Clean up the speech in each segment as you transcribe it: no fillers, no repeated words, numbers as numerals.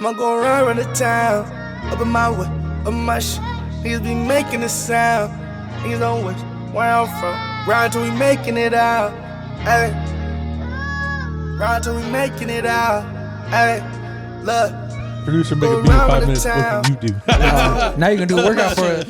I'ma go around the town, up in my way, up in my shit. Niggas be making a sound. Niggas don't wish where I'm from. Ride till we making it out. Ay. Ride till we making it out. Ay. Look. Producer make a video 5 minutes. What can you do? Now you can do a workout for it.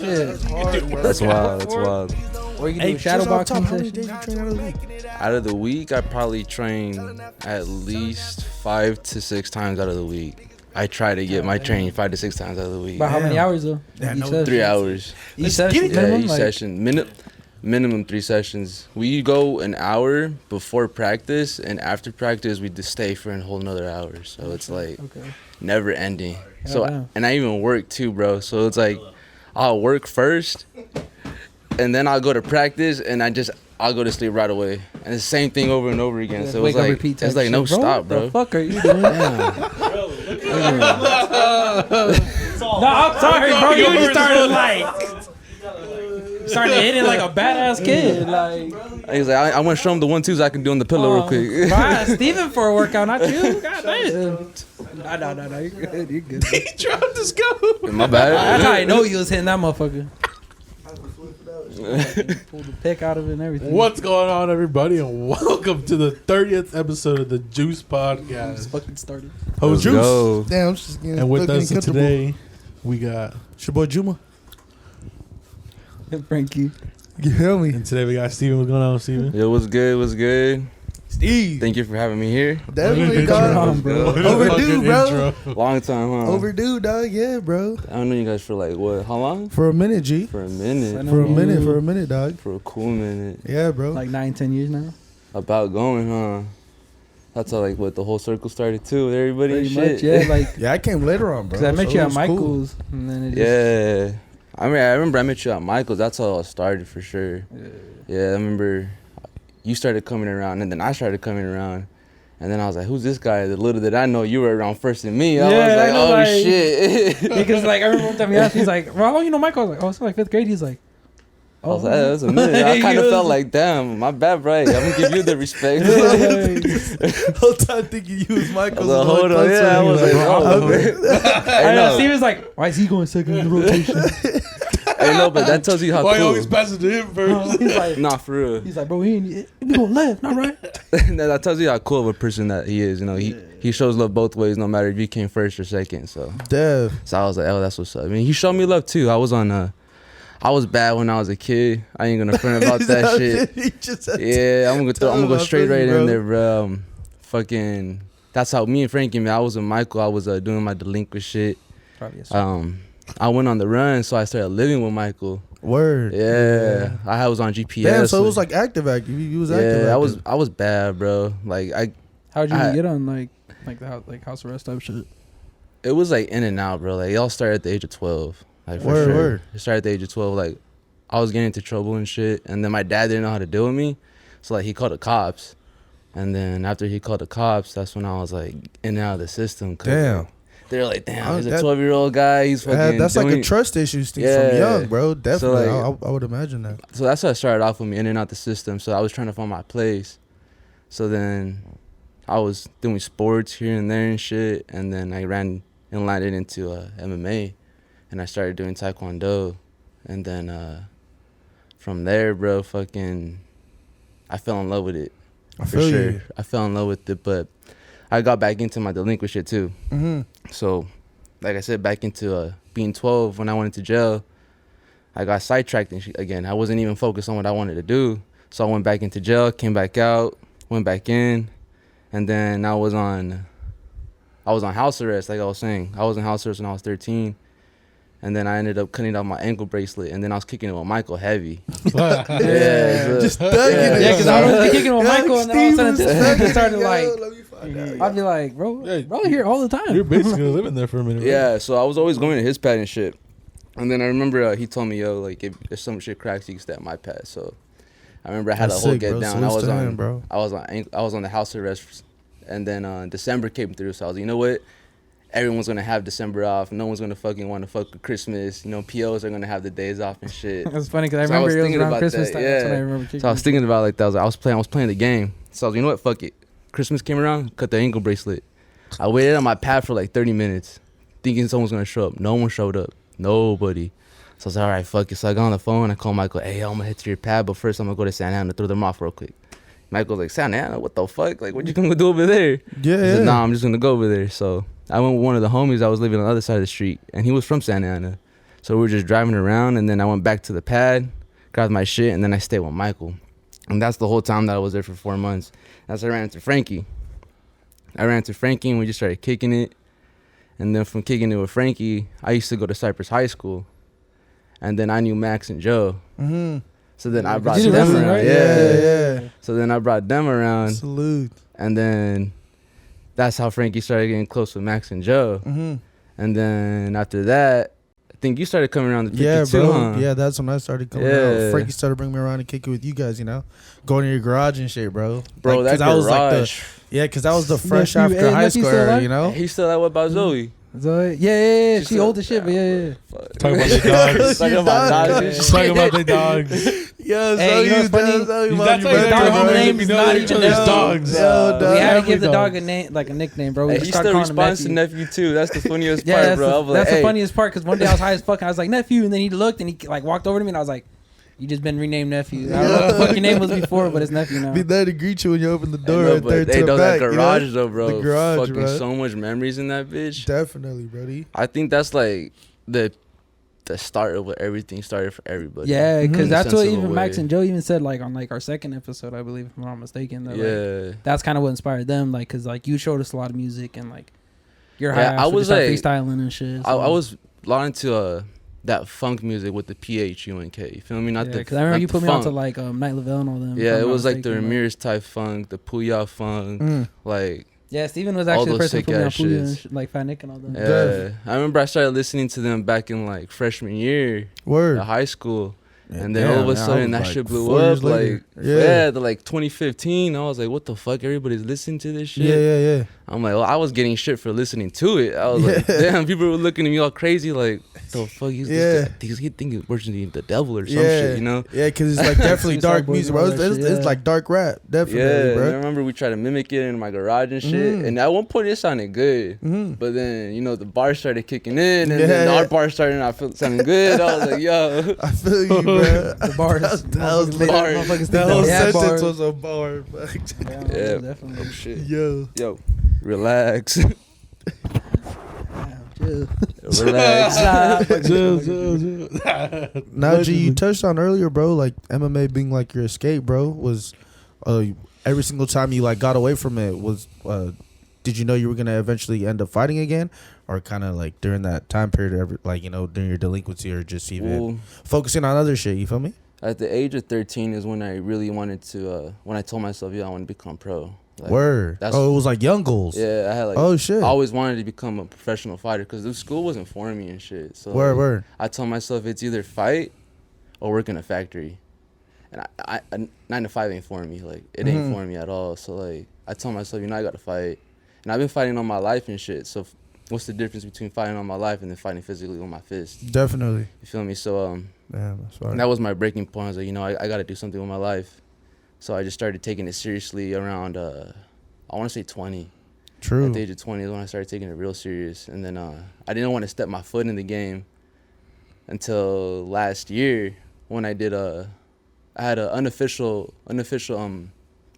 That's wild. That's wild. Or you can do a shadow boxing How many session. days you train out of the week? Out of the week, I probably train at least 5 to 6 times out of the week. I try to get my training 5 to 6 times out of the week. About how many hours though? Yeah, Each no, session? 3 hours. Each session? Yeah, Minimum? each Like, session. Minimum 3 sessions. We go an hour before practice, and after practice, we just stay for a whole another hour. So it's like never ending. So damn. and I even work too, bro. So it's like I'll work first, and then I'll go to practice, and I'll go to sleep right away. And it's the same thing over and over again. So wake it's up, like repeat type it's like no shit. stop, Bro. bro. What the fuck are you doing? No, I'm sorry, bro. You just started hitting like a badass kid. Like, He's like, I want to show him the 1-2s I can do on the pillow real quick. Right, Steven for a workout, not you. God damn. No. You're good. You're good. He dropped his scope. My bad. That's how I know you was hitting that motherfucker. Pulled the pick out of it and everything. What's going on, everybody, and welcome to the 30th episode of the Juice Podcast. Just fucking started. Let's Juice. go. Damn, I'm just getting And with getting us comfortable. today, we got, It's your boy Juma. Frankie. You feel me? and today we got Steven. What's going on, Steven? Yo, what's good? What's good? Steve. Thank you for having me here. Definitely, Come dog. on, bro. Overdue, bro. Long time, huh? Overdue, dog. Yeah, bro. I don't know you guys for like what? How long? For a minute, G. For a minute. For a minute, dog. For a cool minute. Yeah, bro. Like 9-10 years now. About going, huh? That's how like what the whole circle started too with everybody and Pretty shit. much, yeah. Like, Yeah, I came later on, bro. cause I met so you it at was cool. Michael's, and then it just, Yeah. I remember I met you at Michael's. That's how it started for sure. Yeah, I remember you started coming around, and then I started coming around. And then I was like, who's this guy? The little did I know you were around first than me. I Yeah, was I like, know, oh, like- shit. Because like I remember one time he asked me, he's like, well, how long you know Michael? I was like, oh, it's like 5th grade. He's like, I was like, that's a minute. I kind of felt like, damn, my bad, bro. I'm going to give you the respect. Whole time thinking you was Michael. I was like, hold on. Yeah, I was like, oh. I know. Steven's like, why is he going second in the rotation? Hey, no, but that tells you how Why you cool. always passing to him first? He's like, Nah, for real. he's like, bro, we going left, not right. That tells you how cool of a person that he is. You know, he shows love both ways, no matter if you came first or second. So Dev. I was like, oh, that's what's up. I mean, he showed me love too. I was bad when I was a kid. I ain't gonna front about that shit. He just had to- Yeah, I'm gonna go straight right bro. in there, bro. Fucking, that's how me and Frankie, man. I was with Michael. I was doing my delinquent shit. Probably I went on the run, so I started living with Michael. Word. Yeah, I was on GPS. Damn, so it was like active. You was active. Yeah, active. I was bad, bro. Like How'd you I- get on like the house, like house arrest type shit? it was like in and out, bro. Like it all started at the age of 12. Like for Word, sure. word. It started at the age of 12. Like I was getting into trouble and shit, and then my dad didn't know how to deal with me, so like he called the cops, and then after he called the cops, that's when I was like in and out of the system. 'Cause, Damn. like, they're like, damn, he's a that- 12-year-old guy. He's fucking. That's like a doing- trust issue, Steve, Yeah. from young, bro. Definitely. like- I would imagine that. So that's how I started off with me in and out the system. So I was trying to find my place. So then I was doing sports here and there and shit. And then I ran and landed into MMA. And I started doing Taekwondo. And then from there, bro, fucking, I fell in love with it. I For feel sure. you. I fell in love with it. But I got back into my delinquent shit too. Mm-hmm. So, like I said, back into being 12 when I went into jail, I got sidetracked and again. I wasn't even focused on what I wanted to do. So I went back into jail, came back out, went back in, and then I was on house arrest, like I was saying. I was in house arrest when I was 13. And then I ended up cutting off my ankle bracelet, and then I was kicking it with Michael heavy. Yeah, Just thugging it. Yeah, because I was kicking with Yeah, Michael, and then all of a sudden Steve was just thugging started it, like, yo, let me find out. I'd be like, bro, Yeah. bro here all the time. You're basically living there for a minute. Right? Yeah, so I was always going to his pad and shit. And then I remember he told me, yo, like, if some shit cracks, you can stay at my pad. So I remember I had That's a whole sick, get bro. down. Salutes I was to on, him, bro. I was on the house arrest. And then December came through. So I was like, you know what? Everyone's going to have December off. No one's going to fucking want to fuck with Christmas. You know, POs are going to have the days off and shit. That's funny because I So I was remember it was thinking around about Christmas that, time. That's when I yeah. remember kicking. So I was thinking about it like that. I was playing the game. So I was like, you know what? Fuck it. Christmas came around, cut the ankle bracelet. I waited on my pad for like 30 minutes, thinking someone's gonna show up. No one showed up. Nobody. So I was like, all right, fuck it. So I got on the phone. I called Michael. Hey, I'm gonna head to your pad, but first I'm gonna go to Santa Ana to throw them off real quick. Michael's like, Santa Ana? What the fuck? Like, what you gonna do over there? Yeah, I said, nah, I'm just gonna go over there. So I went with one of the homies that was living on the other side of the street, and he was from Santa Ana. So we were just driving around, and then I went back to the pad, grabbed my shit, and then I stayed with Michael. And that's the whole time that I was there for 4 months. That's when I ran into Frankie. And we just started kicking it. And then from kicking it with Frankie, I used to go to Cypress High School. And then I knew Max and Joe. Mm-hmm. So then I brought You did them wrestling, around. right? Yeah. So then I brought them around. Salute. And then that's how Frankie started getting close with Max and Joe. Mm-hmm. And then after that, I think you started coming around the 52, Yeah, bro. huh? Yeah, that's when I started coming out. Frankie started bringing me around and kicking with you guys, you know? Going to your garage and shit, bro. Bro, like, that 'cause garage. I was because that was the fresh Nephew, after hey, high nephew school still era, alive? you know? He still like, what about Zoe? So, yeah. She She said- old as shit, but yeah. Talking about the dogs. Talking about dogs. Just talking about the dogs. Yeah, Hey, you know what's funny? He's not His talking dog about name names. is He not knows even each other's Nephew. dogs. Yo, We had to Family give the dog. dog a name, like a nickname, bro. We Hey, just he started still calling him responds to nephew. nephew too. That's the funniest Yeah, part, that's, bro. I was the, like, that's the hey. funniest part because one day I was high as fuck and I was like, nephew, and then he looked and he like walked over to me and I was like, you just been renamed nephew. I don't know what the fuck your name was before, but it's nephew now. Be there to greet you when you open the door No, right there but to hey, the though, back, that you know? garage though, bro. The garage, fucking bro. so much memories in that bitch. Definitely, buddy. I think that's like the start of what everything started for everybody. Yeah, because Mhm. that's In a what sense of a even Max way. and Joe even said like on like our second episode, I believe, if I'm not mistaken. That, like, Yeah. that's kind of what inspired them, like, because like you showed us a lot of music and like your Yeah, high I was, like- freestyling and shit. I was a lot into that funk music with the PHUNK. You feel me? Not the. because I remember not you the put me funk. onto like Night Lavelle and all them. if Yeah, I'm it not was like the mistaken, Ramirez type funk, the Puya funk, Mm. like. Yeah, Steven was all actually the those person who put me on sick-ass Puya and shits. like Fat Nick and all them. Yeah, I remember I started listening to them back in like freshman year Word. at high school. Yeah, And then all of a damn, sudden I that was shit like blew 4 years up. later. Like, yeah, the like 2015. I was like, what the fuck? Everybody's listening to this shit. Yeah. I'm like, well, I was getting shit for listening to it. I was like, damn, people were looking at me all crazy. Like, the fuck? He's Yeah. he think he's worshiping the devil or some Yeah. shit, you know? Yeah, because it's like definitely Suicide dark Boys music, and bro. all It's, that it's, shit, it's yeah. like dark rap, definitely, Yeah, and I bro. remember we tried to mimic it in my garage and shit. Mhm. And at one point it sounded good. Mhm. But then, you know, the bar started kicking in. And Yeah. then our bar started not sounding good. I was like, yo. I feel you, bro. The bars. That was Motherfuckers lit. Bars. motherfuckers think That whole yeah, sentence bars. was a bar. Yeah. Definitely. Oh, shit. Yo. Yo, relax. Chill. Relax. Now, G, you touched on earlier, bro, like MMA being like your escape, bro. Was every single time you like got away from it, was did you know you were gonna eventually end up fighting again, or kind of like during that time period, like, you know, during your delinquency, or just even Well, focusing on other shit? You feel me? at the age of 13 is when I really wanted to, when I told myself, yeah, I want to become pro. Like, Word. that's- Oh, it was like young goals. Yeah, I had like, Oh shit. I always wanted to become a professional fighter because the school wasn't for me and shit. So Word. Word. I told myself it's either fight or work in a factory. And I 9 to 5 ain't for me. Like, it ain't Mhm. for me at all. So, like, I told myself, you know, I got to fight. And I've been fighting all my life and shit. So, what's the difference between fighting all my life and then fighting physically with my fists? Definitely. You feel me? So, Yeah, that's right. that was my breaking point. I was like, you know, I got to do something with my life. So, I just started taking it seriously around, I want to say 20. True. At the age of 20 is when I started taking it real serious. And then I didn't want to step my foot in the game until last year when I did I had an unofficial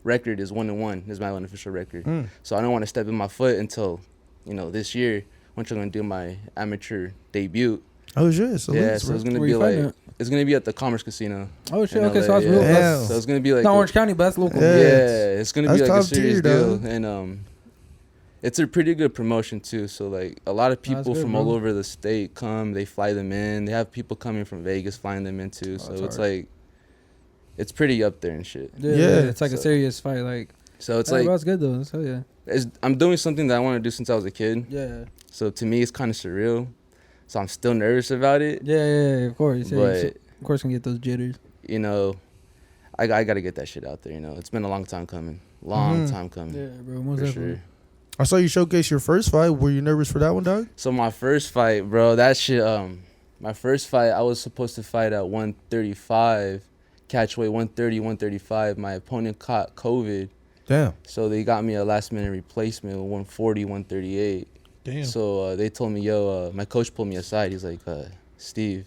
record is 1-1 is my unofficial record. Mm. So I don't want to step in my foot until, you know, this year when I'm going to do my amateur debut. Oh shit. So Yeah, so it's going to Where be you fighting like, it's going to be at the Commerce Casino. Oh shit. in Okay, LA, so that's yeah. real. Damn. That's So it's going to be like not a- Orange County, but that's local. Yeah. yeah, it's gonna be That's like a top tier, serious deal, dog. and it's a pretty good promotion too. So like a lot of That's people good, from bro. all over the state come, they fly them in. They have people coming from Vegas flying them in too. So that's it's hard. like, it's pretty up there and shit. Yeah, Yeah. it's like a So- serious fight. Like, So it's yeah, like bro, it's good though. So yeah. I'm doing something that I want to do since I was a kid. Yeah. So to me, it's kind of surreal. So I'm still nervous about it, Yeah, of course. Yeah, but of course, gonna get those jitters. you know, I got to get that shit out there. You know, it's been a long time coming. Long Mhm. time coming. Yeah, bro, most For definitely. sure. I saw you showcase your first fight. Were you nervous for that one, dog? So my first fight, bro, that shit, my first fight, I was supposed to fight at 135, catch weight 130, 135. My opponent caught COVID. Damn. So they got me a last minute replacement with 140, 138. Damn. So they told me, yo, my coach pulled me aside. He's like, Steve,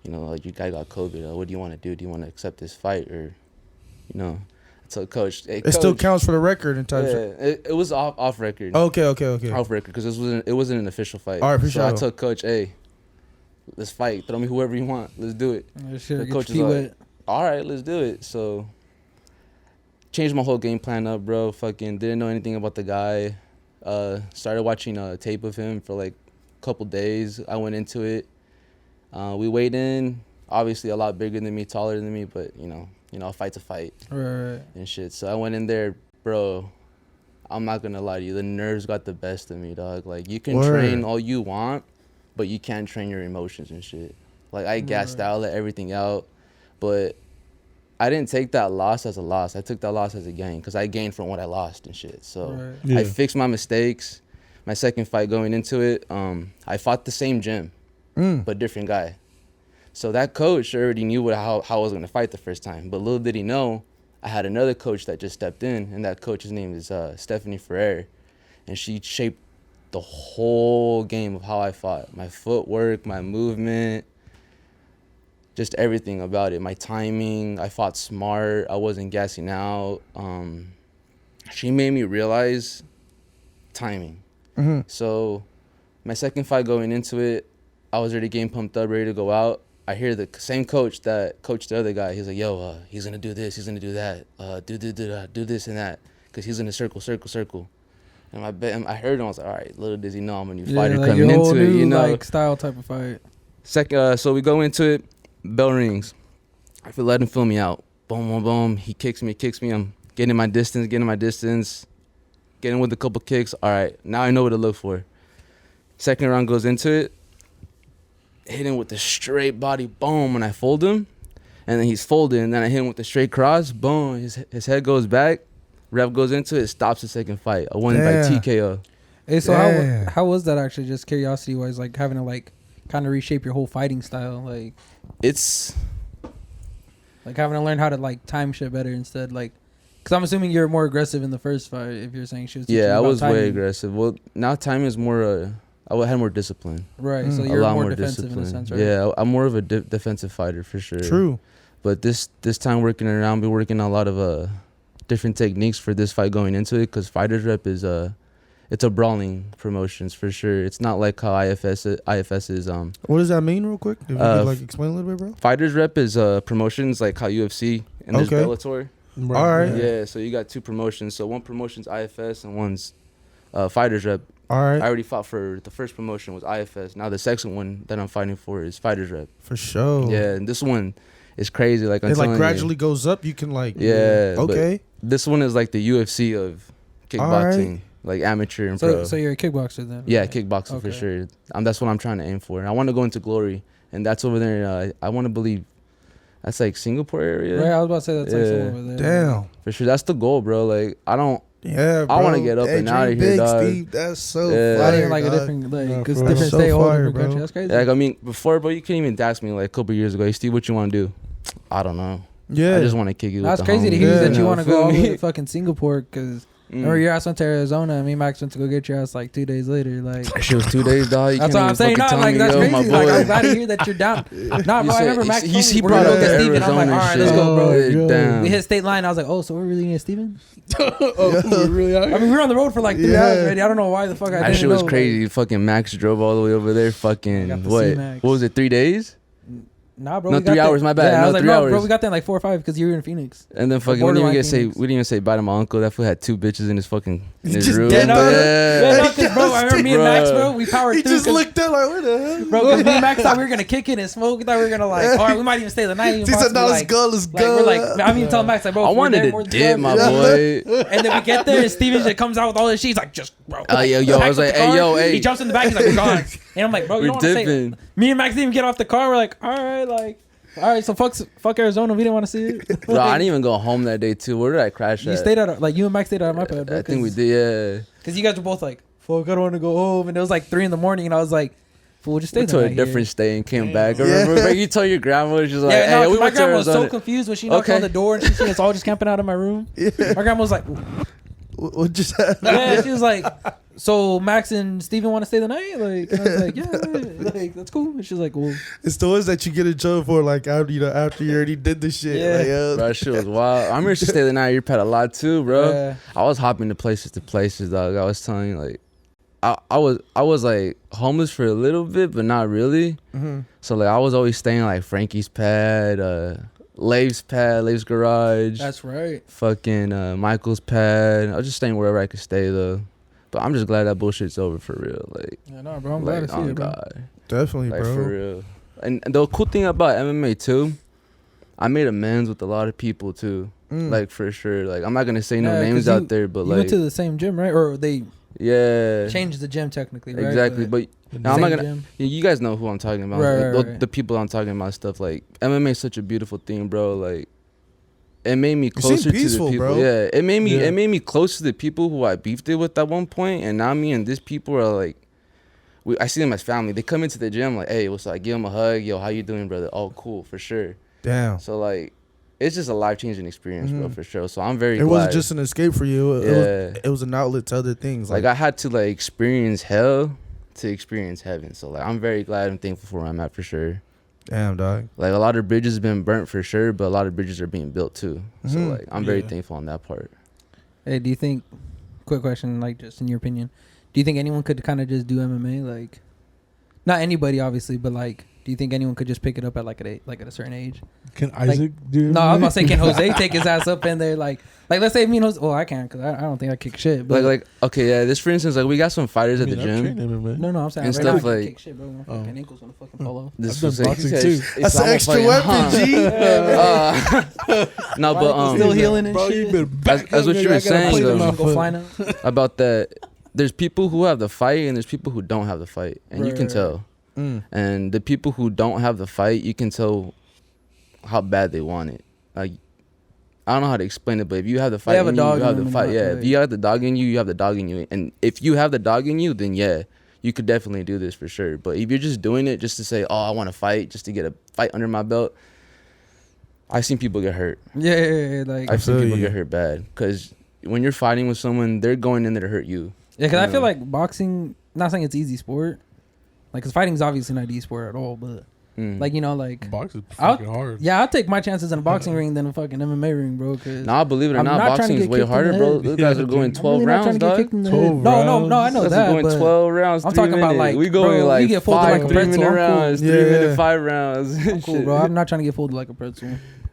you know, like, your guy got COVID. What do you want to do? Do you want to accept this fight, or, you know? I told coach, hey, It still counts for the record in times. Yeah, it was off record. Okay. Off record, because it wasn't an official fight. All right, for so sure. I told coach, hey, let's fight. Throw me whoever you want. Let's do it. Sure, The coach is like, all right, let's do it. So changed my whole game plan up, bro. Fucking didn't know anything about the guy. Started watching tape of him for like a couple days. I went into it. We weighed in. Obviously a lot bigger than me, taller than me, but you know, a fight's a fight. Right. And shit. So I went in there, bro. I'm not gonna lie to you. The nerves got the best of me, dog. Like, you can train all you want, but you can't train your emotions and shit. Like, I gassed out, let everything out, but I didn't take that loss as a loss. I took that loss as a gain, because I gained from what I lost and shit. So I fixed my mistakes. My second fight going into it, I fought the same gym, but different guy. So that coach already knew how I was going to fight the first time. But little did he know, I had another coach that just stepped in, and that coach's name is Steven Fernandez. And she shaped the whole game of how I fought. My footwork, my movement, just everything about it. My timing, I fought smart. I wasn't gassing out. She made me realize timing. So my second fight going into it, I was already getting pumped up, ready to go out. I hear the same coach that coached the other guy. He's like, yo, he's going to do this. He's going to do that. Do this and that. Because he's going to circle. And I heard him. I was like, all right, little does he know I'm a new fighter like coming into it, you know. Like style type of fight. So we go into it. Bell rings. I feel let him fill me out. Boom, boom, boom. He kicks me. I'm getting my distance. Getting with a couple kicks. All right, now I know what to look for. Second round goes into it. Hit him with the straight body, boom, and I fold him. And then he's folded, and then I hit him with the straight cross, boom. His head goes back. Ref goes into it, stops the second fight. I won by TKO. Hey, so how was that actually? Just curiosity wise, like having to like kind of reshape your whole fighting style, like It's like having to learn how to like time shit better instead, like. Because I'm assuming you're more aggressive in the first fight. If you're saying she was teaching you I about was timing. way aggressive. Well, now time is more. I had more discipline. Right, so A you're lot more more defensive discipline. in a sense, right? Yeah, I'm more of a defensive fighter for sure. True. But this time working around, we're working on a lot of different techniques for this fight going into it, because Fighters Rep is it's a brawling promotions for sure. It's not like how IFS is. What does that mean, real quick? If you could like explain a little bit, bro. Fighters Rep is promotions like how UFC and there's Bellator. All right. Yeah, so you got two promotions. So one promotion's IFS and one's Fighters Rep. All right. I already fought for the first promotion was IFS. Now the second one that I'm fighting for is Fighters Rep. For sure. Yeah, and this one is crazy. Like I'm it like telling gradually goes up. You can like. Yeah. Okay. This one is like the UFC of kickboxing, like amateur and pro. So you're a kickboxer then? Yeah, right? kickboxing for sure. That's what I'm trying to aim for. I want to go into Glory, and that's over there. I want to believe that's like Singapore area. Right, I was about to say that's like somewhere over there. Damn. For sure, that's the goal, bro. Like I don't. Yeah, bro. I want to get up and out of here, big, dog. Steve. That's so Yeah. Not fire, even like a dog. different, like, Nah, it's bro. different That's so state, whole fire, different bro. country. That's crazy. Like I mean, before, bro, you couldn't even ask me like a couple years ago, hey, Steve, what you want to do? I don't know. Yeah. I just want to kick you. That's with the crazy to homies. hear that Yeah. you want to Feel go all the me? way to fucking Singapore, because remember your ass went to Arizona and me and Max went to go get your ass like 2 days later. Like That shit was 2 days, dog. You that's can't what I'm even saying. fucking Not tell like me, that's yo, crazy. my Like boy. I'm glad to hear that you're down. Nah, bro, I remember Max told me he we're brought gonna up go the get Steven. I'm like, all Arizona right, shit. let's go, bro. Oh, Damn. We hit state line. I was like, oh, so we're really gonna Steven? Oh, really? I mean, we were on the road for like 3 hours already. I don't know why the fuck I That didn't shit was know, crazy. Fucking Max drove all the way over there. I got Fucking to what? see Max. What was it? 3 days? Nah, bro. No, we got 3 there- hours, my bad. Yeah, I No, was like, 3 no, bro, hours. we got there in like 4 or 5 because you were in Phoenix. And then fucking we borderline didn't Phoenix. even say bye to my uncle. That fool had 2 bitches in his fucking in his just room. dead Yeah, no, yeah, no, because bro, I remember me and Max, Bro. bro, we powered He through. just 'cause- looked up like, what the hell? Bro, because me and Max thought we were gonna kick it and smoke. We thought we were gonna like, all right, we might even stay the night. He said, no, let's go, let's Like, go. we're like, I'm even telling Max, like, bro, I if we're there wanted more to than dip, drugs- my boy. And then we get there and Steven just comes out with all this shit. He's like, just, bro. Yo, I was like, hey, yo, hey. He jumps in the back. He's like, we're gone. And I'm like, bro, you We're don't want to say. dipping. Me and Max didn't even get off the car. We're like, all right, like, all right, so fuck Arizona. We didn't want to see it. Bro, I didn't even go home that day too. Where did I crash You at? stayed at like you and Max stayed at my pad, bro. I think we did. Yeah. Because you guys were both like, fuck, I don't want to go home. And it was like 3 a.m. and I was like, Fool, just stay went the to a night here. different state and came back. I remember you told your grandma, she's like, Yeah, hey, no, we my went to grandma was so Arizona. confused when she knocked on the door and she seen us all just camping out in my room. My grandma was like, What just happened? yeah, she was like, so Max and Steven want to stay the night? Like, and I was like, yeah, like that's cool. And she's like, well, It's the ones that you get in trouble for, like after you already did the shit. Yeah. Like, Bro, that shit was wild. I remember she stayed the night at your pet a lot too, bro. yeah. I was hopping to places, dog. I was telling you, like, I was like homeless for a little bit, but not really. Mhm. So like I was always staying like Frankie's pad, Lave's garage. That's right. Fucking Michael's pad. I was just staying wherever I could stay though. But I'm just glad that bullshit's over for real. Like, Yeah, no, bro, I'm glad like to see oh it, bro. God, Definitely, like bro. for real. And the cool thing about MMA too, I made amends with a lot of people too. Like for sure. Like I'm not gonna say no Yeah, 'cause names you- out there, but You like went to the same gym, right? Or they yeah, changed the gym technically, right? exactly. But now I'm not gonna. Gym. Yeah, you guys know who I'm talking about. Right, Like, right. the people I'm talking about stuff like MMA is such a beautiful thing, bro. Like it made me You seem closer to peaceful, the people. bro. Yeah, it made me Yeah. it made me close to the people who I beefed it with at one point, and now me and these people are like, I see them as family. They come into the gym like, hey, what's up? I give them a hug. Yo, how you doing, brother? Oh, cool, for sure. Damn. So like, it's just a life changing experience, bro, Mhm. for sure. So I'm very It glad. wasn't just an escape for you. Yeah. It was an outlet to other things. Like I had to like experience hell to experience heaven. So like I'm very glad and thankful for where I'm at for sure. damn, dog. Like a lot of bridges have been burnt for sure, but a lot of bridges are being built too. So Mhm. like I'm very Yeah. thankful on that part. Hey, do you think? Quick question, like just in your opinion, do you think anyone could kind of just do MMA? Like, not anybody, obviously, but like, do you think anyone could just pick it up at like at a certain age? Can Isaac do? No, I was about to say, MMA? can Jose take his ass up in there? Like let's say me and Jose. Well, I can't because I don't think I kick shit. But Like okay, yeah. This for instance, like we got some fighters I at the mean, I've gym. trained MMA. no, I'm saying And right now I stuff can't like- kick shit, bro. My Oh. fucking ankles gonna fucking fall off. This I've done was boxing like, too. That's an almost extra like, weapon, huh. G. No, My ankle's but still healing and Bro, shit. you been back as what up you there. were saying, Play though. them my and go foot. fly now. about that, there's people who have the fight and there's people who don't have the fight, and you can Right. tell. Mm. And the people who don't have the fight, you can tell how bad they want it. Like I don't know how to explain it, but if you have the fight have a in you, dog you in have them the and fight. not Yeah, the- if you have the dog in you, you have the dog in you. And if you have the dog in you, then yeah, you could definitely do this for sure. But if you're just doing it just to say, oh, I want to fight, just to get a fight under my belt, I've seen people get hurt. Yeah, like I've seen feel people you. get hurt bad because when you're fighting with someone, they're going in there to hurt you. yeah, because I you feel know. like boxing. Not saying it's easy sport. Like, cause fighting's obviously not easy sport at all. But like like. Boxing I'll- fucking hard. Yeah, I'll take my chances in a boxing ring than a fucking MMA ring, bro. Cause Nah, believe it or I'm not, not trying to boxing is get way kicked in harder, the bro. head. Those guys are going I'm 12 really not rounds, trying to get dog. kicked in the 12 head. No, I know Those that. are going but 12 rounds. I'm 3 talking about, minute. like, we going bro, like you get folded like a 3 pretzel, minute I'm cool. rounds, 3 Yeah. minute 5 rounds. I'm cool, bro. I'm not trying to get folded like a pretzel.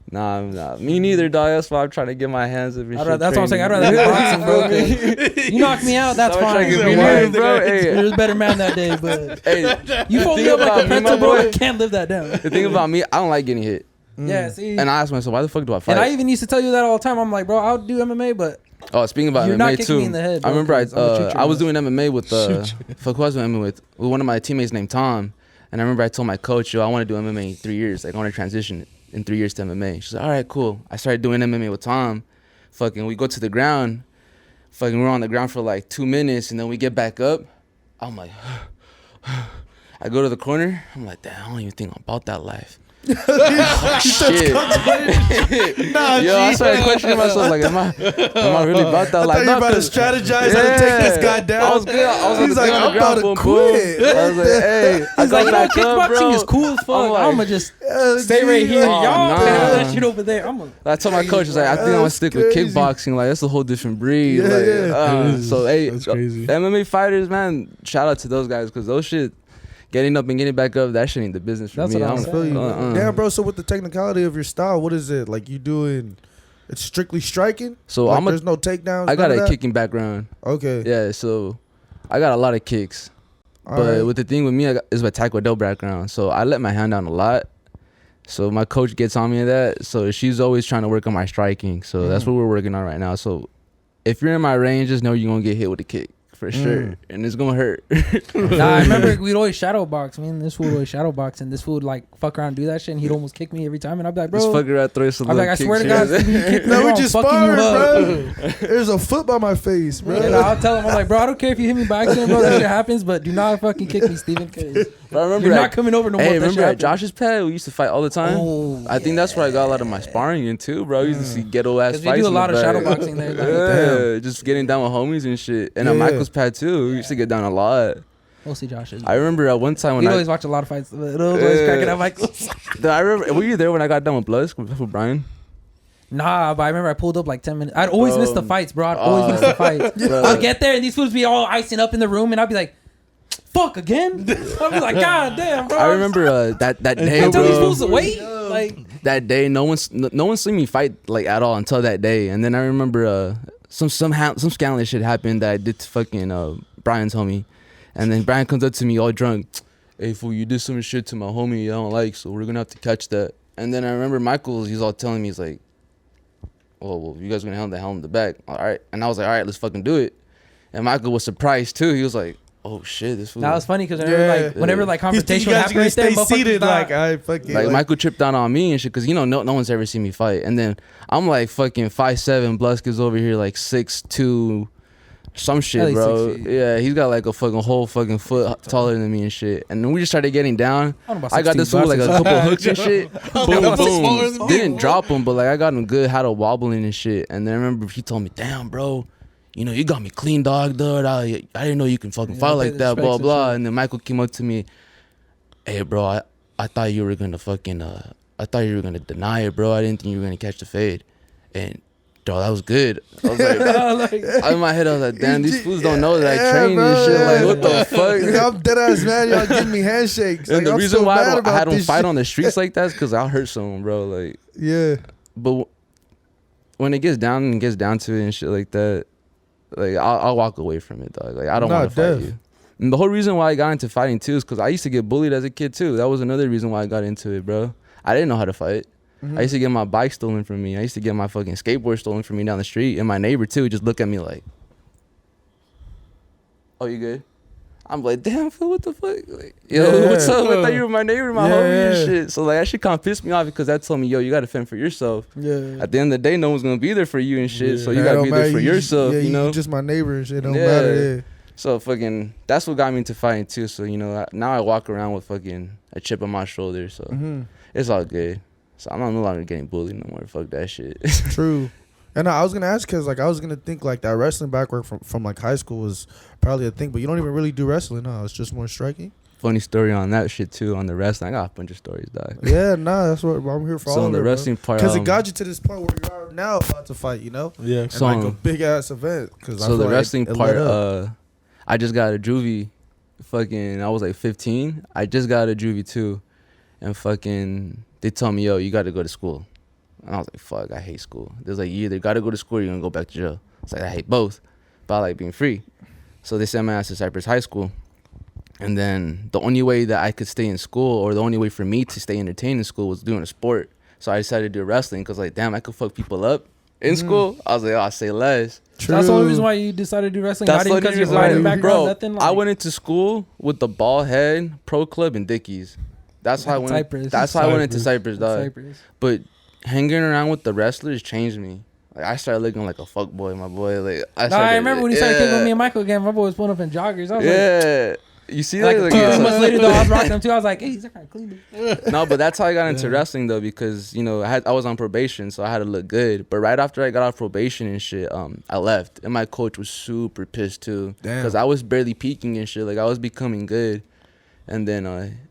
Nah, me neither, dog. That's why I'm trying to get my hands up. And shit That's what I'm saying. I'd rather training. have boxing, bro. 'Cause you knock me out, that's I'm trying fine. to get You me know, mine, bro. Hey, You're a better man that day, but hey, you fold thing me up like about a me, pretzel, my bro. boy- I can't live that down. the thing about me, I don't like getting hit. Yeah, see. And I ask myself, why the fuck do I fight? And I even used to tell you that all the time. I'm like, bro, I'll do MMA, but Oh, speaking about You're MMA not kicking too. me in the head, I bro, remember 'cause I'm gonna shoot your I was ass. doing MMA with Shoot fuck who I was doing MMA with one of my teammates named Tom, and I remember I told my coach, yo, I want to do MMA in 3 years. Like I want to transition in 3 years to MMA. She's like, all right, cool. I started doing MMA with Tom. Fucking, we go to the ground. Fucking, we're on the ground for like 2 minutes, and then we get back up. I'm like, I go to the corner. I'm like, damn, I don't even think about that life. Oh, shit. Nah, Yo, I G. started questioning myself, like, am I really about that I life? thought you were about to 'cause- strategize how to take this guy down. I was good. I was He's like, on the I'm ground, about to boom, boom. quit. I was like, hey, I he's go like, yo, back up, kickboxing bro. is cool as fuck. I'm like- I'ma just Yeah, stay G, right here. like, Oh, Y'all nah. handle that shit over there. I'm a I told my coach, I was like, I think I'm gonna That's stick with crazy. kickboxing. Like, that's a whole different breed. Yeah, like, yeah. It is. So, hey, That's crazy. MMA fighters, man, shout out to those guys because those shit, getting up and getting back up, that shit ain't the business for That's me. what I'm I'm- I feel you. uh-uh. Damn, bro. So with the technicality of your style, what is it like? You doing? It's strictly striking. So Like, I'm a, there's no takedowns. I got none of a that? kicking background. Okay. Yeah, so I got a lot of kicks. All But right. with the thing with me, I got, is my taekwondo background. So I let my hand down a lot. So my coach gets on me of that. So she's always trying to work on my striking. So that's what we're working on right now. So if you're in my range, just know you're going to get hit with a kick for sure, and it's gonna hurt. Nah, I remember we'd always shadow box. Me and this fool would always shadow box, and this fool would like fuck around and do that shit, and he'd almost kick me every time. And I'd be like, bro, Just fuck around, throw some. I'm like, I swear to God, Steven, you kicked me. No, we I'm just fucking sparring, you up. bro. There's a foot by my face, bro. And I'll tell him, I'm like, bro, I don't care if you hit me by accident, bro. That shit happens, but do not fucking kick me, Steven, because But I remember you're at- not coming over no more. Hey, if that remember shit at happens. Josh's pad, we used to fight all the time. Oh, I think that's where I got a lot of my sparring in too, bro. We used to see ghetto ass because fights. we do a in the lot of back. shadow boxing there. Like, Yeah, just getting down with homies and shit. And at Yeah. Michael's pad too, we used to get down a lot. we'll see Josh's. I remember at one time when We I always watch a lot of fights. It was always cracking up like, I remember, were you there when I got done with Bloods with Brian? nah, but I remember I pulled up like 10 minutes. I'd always miss the fights, bro. I'd always miss the fights. Bro. I'd get there and these fools be all icing up in the room, and I'd be like, fuck again. I'd be like, God damn, bro. I remember that day, I tell these bro. fools to wait. Like, That day, no one seen me fight like at all until that day. And then I remember some scandalous shit happened that I did to fucking Brian's homie. And then Brian comes up to me all drunk. Hey, fool, you did some shit to my homie I don't like, so we're gonna have to catch that. And then I remember he's all telling me, he's like, well, you guys gonna handle the helm in the back. All right. And I was like, all right, let's fucking do it. And Michael was surprised too. He was like, oh shit, this fool. that was funny because Yeah. whenever like confrontation would happen right there, stay motherfuckers seated not- like I fucking Like Michael tripped down on me and shit, cause no one's ever seen me fight. And then I'm like fucking 5'7", Bluska's over here like 6'2", some At shit, least bro. 6 feet. Yeah, he's got like a fucking whole fucking foot taller than me and shit. And then we just started getting down. I don't know about I got 16 this fool like a bucks. couple hooks and shit. Boom, smaller boom. than Didn't drop him, but like I got him good, had a wobbling and shit. And then I remember he told me, "Damn, bro, you got me clean, dog. I didn't know you can fucking fight like that, blah blah." And then Michael came up to me, "Hey, bro, I thought you were gonna fucking I thought you were gonna deny it, bro. I didn't think you were gonna catch the fade." And bro, that was good. I was like, in my head, I was like, damn, these fools don't know that I train and shit. Like, what the fuck? I'm dead ass mad. Y'all giving me handshakes. And Like, the I'm reason so why mad I had about them this fight shit. on the streets like that is because I'll hurt someone, bro. Like, Yeah. but when it gets down to it and shit like that, like I'll walk away from it, dog. Like I don't Nah, want to fight def. you. And the whole reason why I got into fighting too is because I used to get bullied as a kid too. That was another reason why I got into it, bro. I didn't know how to fight. I used to get my bike stolen from me. I used to get my fucking skateboard stolen from me down the street. And my neighbor too would just look at me like, "Oh, you good?" I'm like, "Damn, fool, what the fuck? Like, yo, Yeah. what's up? I thought you were my neighbor, my homie Yeah. and shit." So like that shit kind of pissed me off because that told me, "Yo, you got to fend for yourself." Yeah. At the end of the day, no one's gonna be there for you and shit. So you Nah, gotta it be don't there matter. for yourself, Yeah, you know. just my neighbor and shit. Don't Yeah. matter. So fucking, that's what got me into fighting too. So now I walk around with fucking a chip on my shoulder. So it's all good. So I'm no longer getting bullied no more. Fuck that shit. True. And I was gonna ask because like I was gonna think like that wrestling background from like high school was probably a thing, but you don't even really do wrestling. No, it's just more striking. Funny story on that shit too. On the wrestling, I got a bunch of stories, dog. Yeah, nah, that's what I'm here for. So all on the of it, wrestling part, because it got you to this point where you are now about to fight. You know, Yeah. and So, like a big ass event. Because so the wrestling it part, led up. I just got a juvie. Fucking, I was like 15. I just got a juvie too, and fucking, they told me, "Yo, you got to go to school." And I was like, "Fuck, I hate school." There's like, you either got to go to school or you're gonna go back to jail. It's like I hate both, but I like being free. So they sent my ass to Cypress High School, and then the only way that I could stay in school, or the only way for me to stay entertained in school, was doing a sport. So I decided to do wrestling because like, damn, I could fuck people up in school. I was like, oh, I say less. So that's the only reason why you decided to do wrestling. That's Not even the because you're only reason fighting why- background. Bro, Nothing. Like, I went into school with the ball head, pro club, and Dickies. That's how I went. Cypress. That's how I went into Cypress. Cypress, dog. Cypress. But hanging around with the wrestlers changed me. Like I started looking like a fuck boy, my boy. Like I remember when he started kicking with me and Michael again. My boy was pulling up in joggers. I was yeah. You see like, that? 2 months later though, I was rocking them too. I was like, hey, they're kind of clean. No, but that's how I got into wrestling though, because I was on probation, so I had to look good. But right after I got off probation and shit, I left, and my coach was super pissed too, because I was barely peaking and shit. Like I was becoming good, and then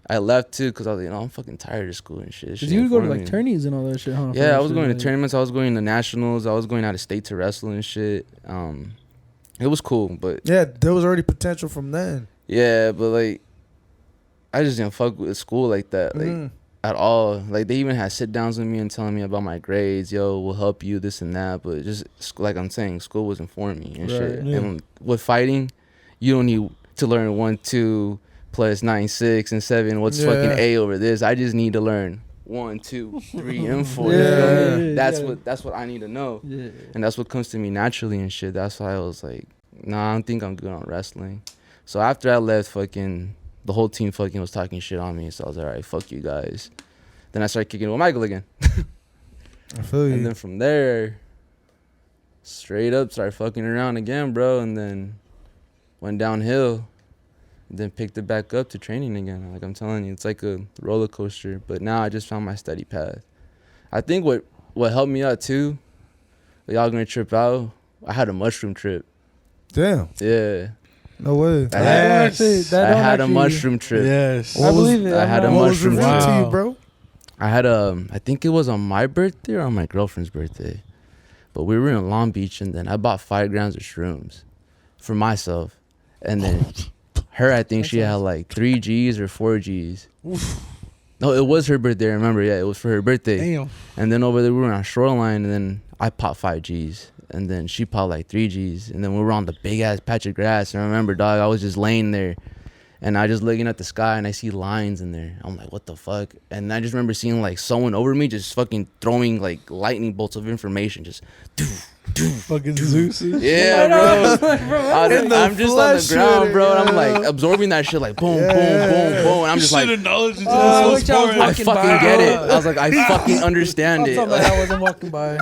I left too because I was like, I'm fucking tired of school and shit. Cause you would go to like tourneys and all that shit, huh? Yeah, I was going to tournaments. I was going to nationals. I was going out of state to wrestle and shit. It was cool, but Yeah, there was already potential from then. yeah, but like, I just didn't fuck with school like that, like at all. Like they even had sit downs with me and telling me about my grades. Yo, we'll help you, this and that. But just like I'm saying, school wasn't for me and shit. Yeah. And with fighting, you don't need to learn 1, 2 plus 9, 6 and 7. What's fucking A over this? I just need to learn 1, 2, 3, and 4. You know what I mean? That's what I need to know. Yeah. And that's what comes to me naturally and shit. That's why I was like, nah, I don't think I'm good on wrestling. So after I left, fucking the whole team fucking was talking shit on me. So I was like, all right, fuck you guys. Then I started kicking with Michael again. I feel you. And then from there, straight up started fucking around again, bro. And then went downhill. And then picked it back up to training again. Like I'm telling you, it's like a roller coaster. But now I just found my steady path. I think what helped me out too, y'all gonna trip out, I had a mushroom trip. Damn. Yeah. No way. I had, Yes. I had a mushroom trip. Yes. I believe it. I had a What was mushroom revealed trip. to you, Wow. bro? I had I think it was on my birthday or on my girlfriend's birthday. But we were in Long Beach, and then I bought 5 grams of shrooms for myself. And then her, I think she had like 3 G's or 4 G's. No, it was her birthday, I remember. Yeah, it was for her birthday. Damn. And then over there, we were on Shoreline, and then I popped 5 G's. And then she popped like 3 G's. And then we were on the big-ass patch of grass. And I remember, dog, I was just laying there. And I just looking at the sky, and I see lines in there. I'm like, what the fuck? And I just remember seeing, like, someone over me just fucking throwing, like, lightning bolts of information. Just, Fucking Zeus. yeah, bro. I'm just on the flesh ground, with it, bro. And I'm, yeah. like, absorbing that shit, like, boom, boom, boom, boom. And I'm just like, acknowledged it. I wish I was I walking fucking by. get it. I was like, I fucking understand it. I wasn't walking by.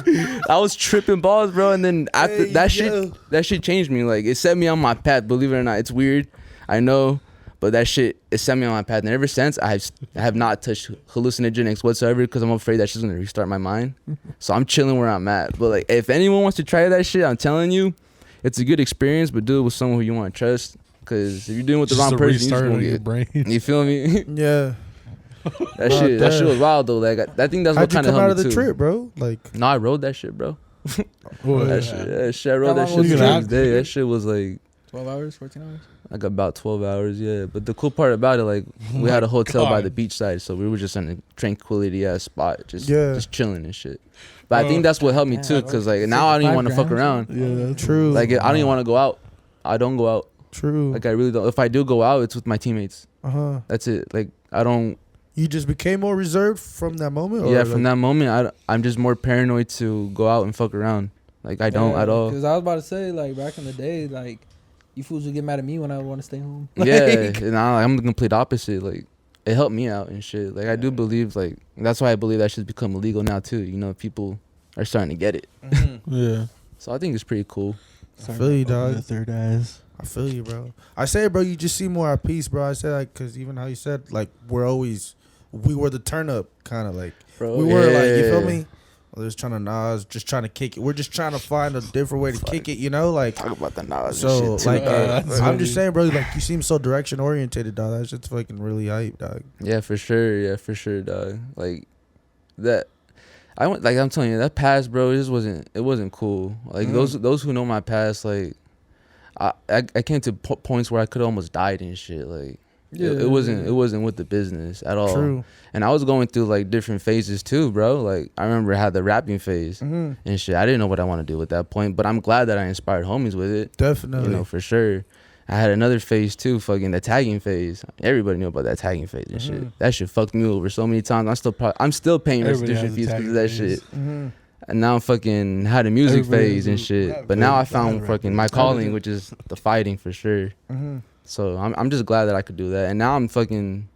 I was tripping balls, bro, and then after Hey, that yo. shit changed me. Like it set me on my path. Believe it or not, it's weird, I know, but that shit it set me on my path. And ever since, I have not touched hallucinogenics whatsoever because I'm afraid that shit's gonna restart my mind. So I'm chilling where I'm at. But like, if anyone wants to try that shit, I'm telling you, it's a good experience. But do it with someone who you want to trust. Because if you're doing it with the Just wrong a person, you just restart gonna of your get. brain. You feel me? Yeah. that shit was wild though. Like I think that's How'd what you kind of come out of helped the me too. trip, bro? Like, No, I rode that shit, bro. What? That shit, I rode How that long was shit it? the next day. That shit was like 12 hours, 14 hours? like about 12 hours, yeah. But the cool part about it, like, we had a hotel by the beach side, so we were just in a tranquility ass spot, just chilling and shit. But I think that's what helped me too, cause like now I don't even want to fuck around. Yeah, that's true. Like I don't even want to go out. I don't go out. True. Like I really don't. If I do go out, it's with my teammates. Uh-huh. That's it. Like I don't. You just became more reserved from that moment? Yeah, from that moment, I'm just more paranoid to go out and fuck around. Like I don't at all. Because I was about to say, like, back in the day, like, you fools would get mad at me when I would want to stay home. Yeah, and I'm the complete opposite. Like, it helped me out and shit. Like, I do believe, like, that's why I believe that shit's become illegal now, too. You know, people are starting to get it. Yeah. So I think it's pretty cool. I feel you, dog. The third eyes. I feel you, bro. I say, bro, you just seem more at peace, bro. I say, like, because even how you said, like, we were the turn up, kind of like. Bro, We were, like, you feel me? Just trying to kick it. We're just trying to find a different way to kick it, you know? Like, Talk about the knowledge so, and shit, too. like, that's I'm funny. just saying, bro, like, you seem so direction oriented, dog. That shit's fucking really hype, dog. Yeah, for sure. Yeah, for sure, dog. Like, that. I'm telling you, that past, bro, it wasn't cool. Like, those who know my past, like, I came to points where I could almost died and shit. Like, it wasn't with the business at all. True. And I was going through like different phases too, bro. Like I remember I had the rapping phase and shit. I didn't know what I want to do at that point, but I'm glad that I inspired homies with it. Definitely. You know, for sure. I had another phase too, fucking the tagging phase. Everybody knew about that tagging phase and shit. That shit fucked me over so many times. I'm still paying Everybody restitution has a fees because tagging of that phase. shit. And now I'm fucking had a music Everybody phase and has a shit. rap But now I phase. found Rap fucking phase. my calling, which is the fighting for sure. So I'm just glad that I could do that. And now I'm fucking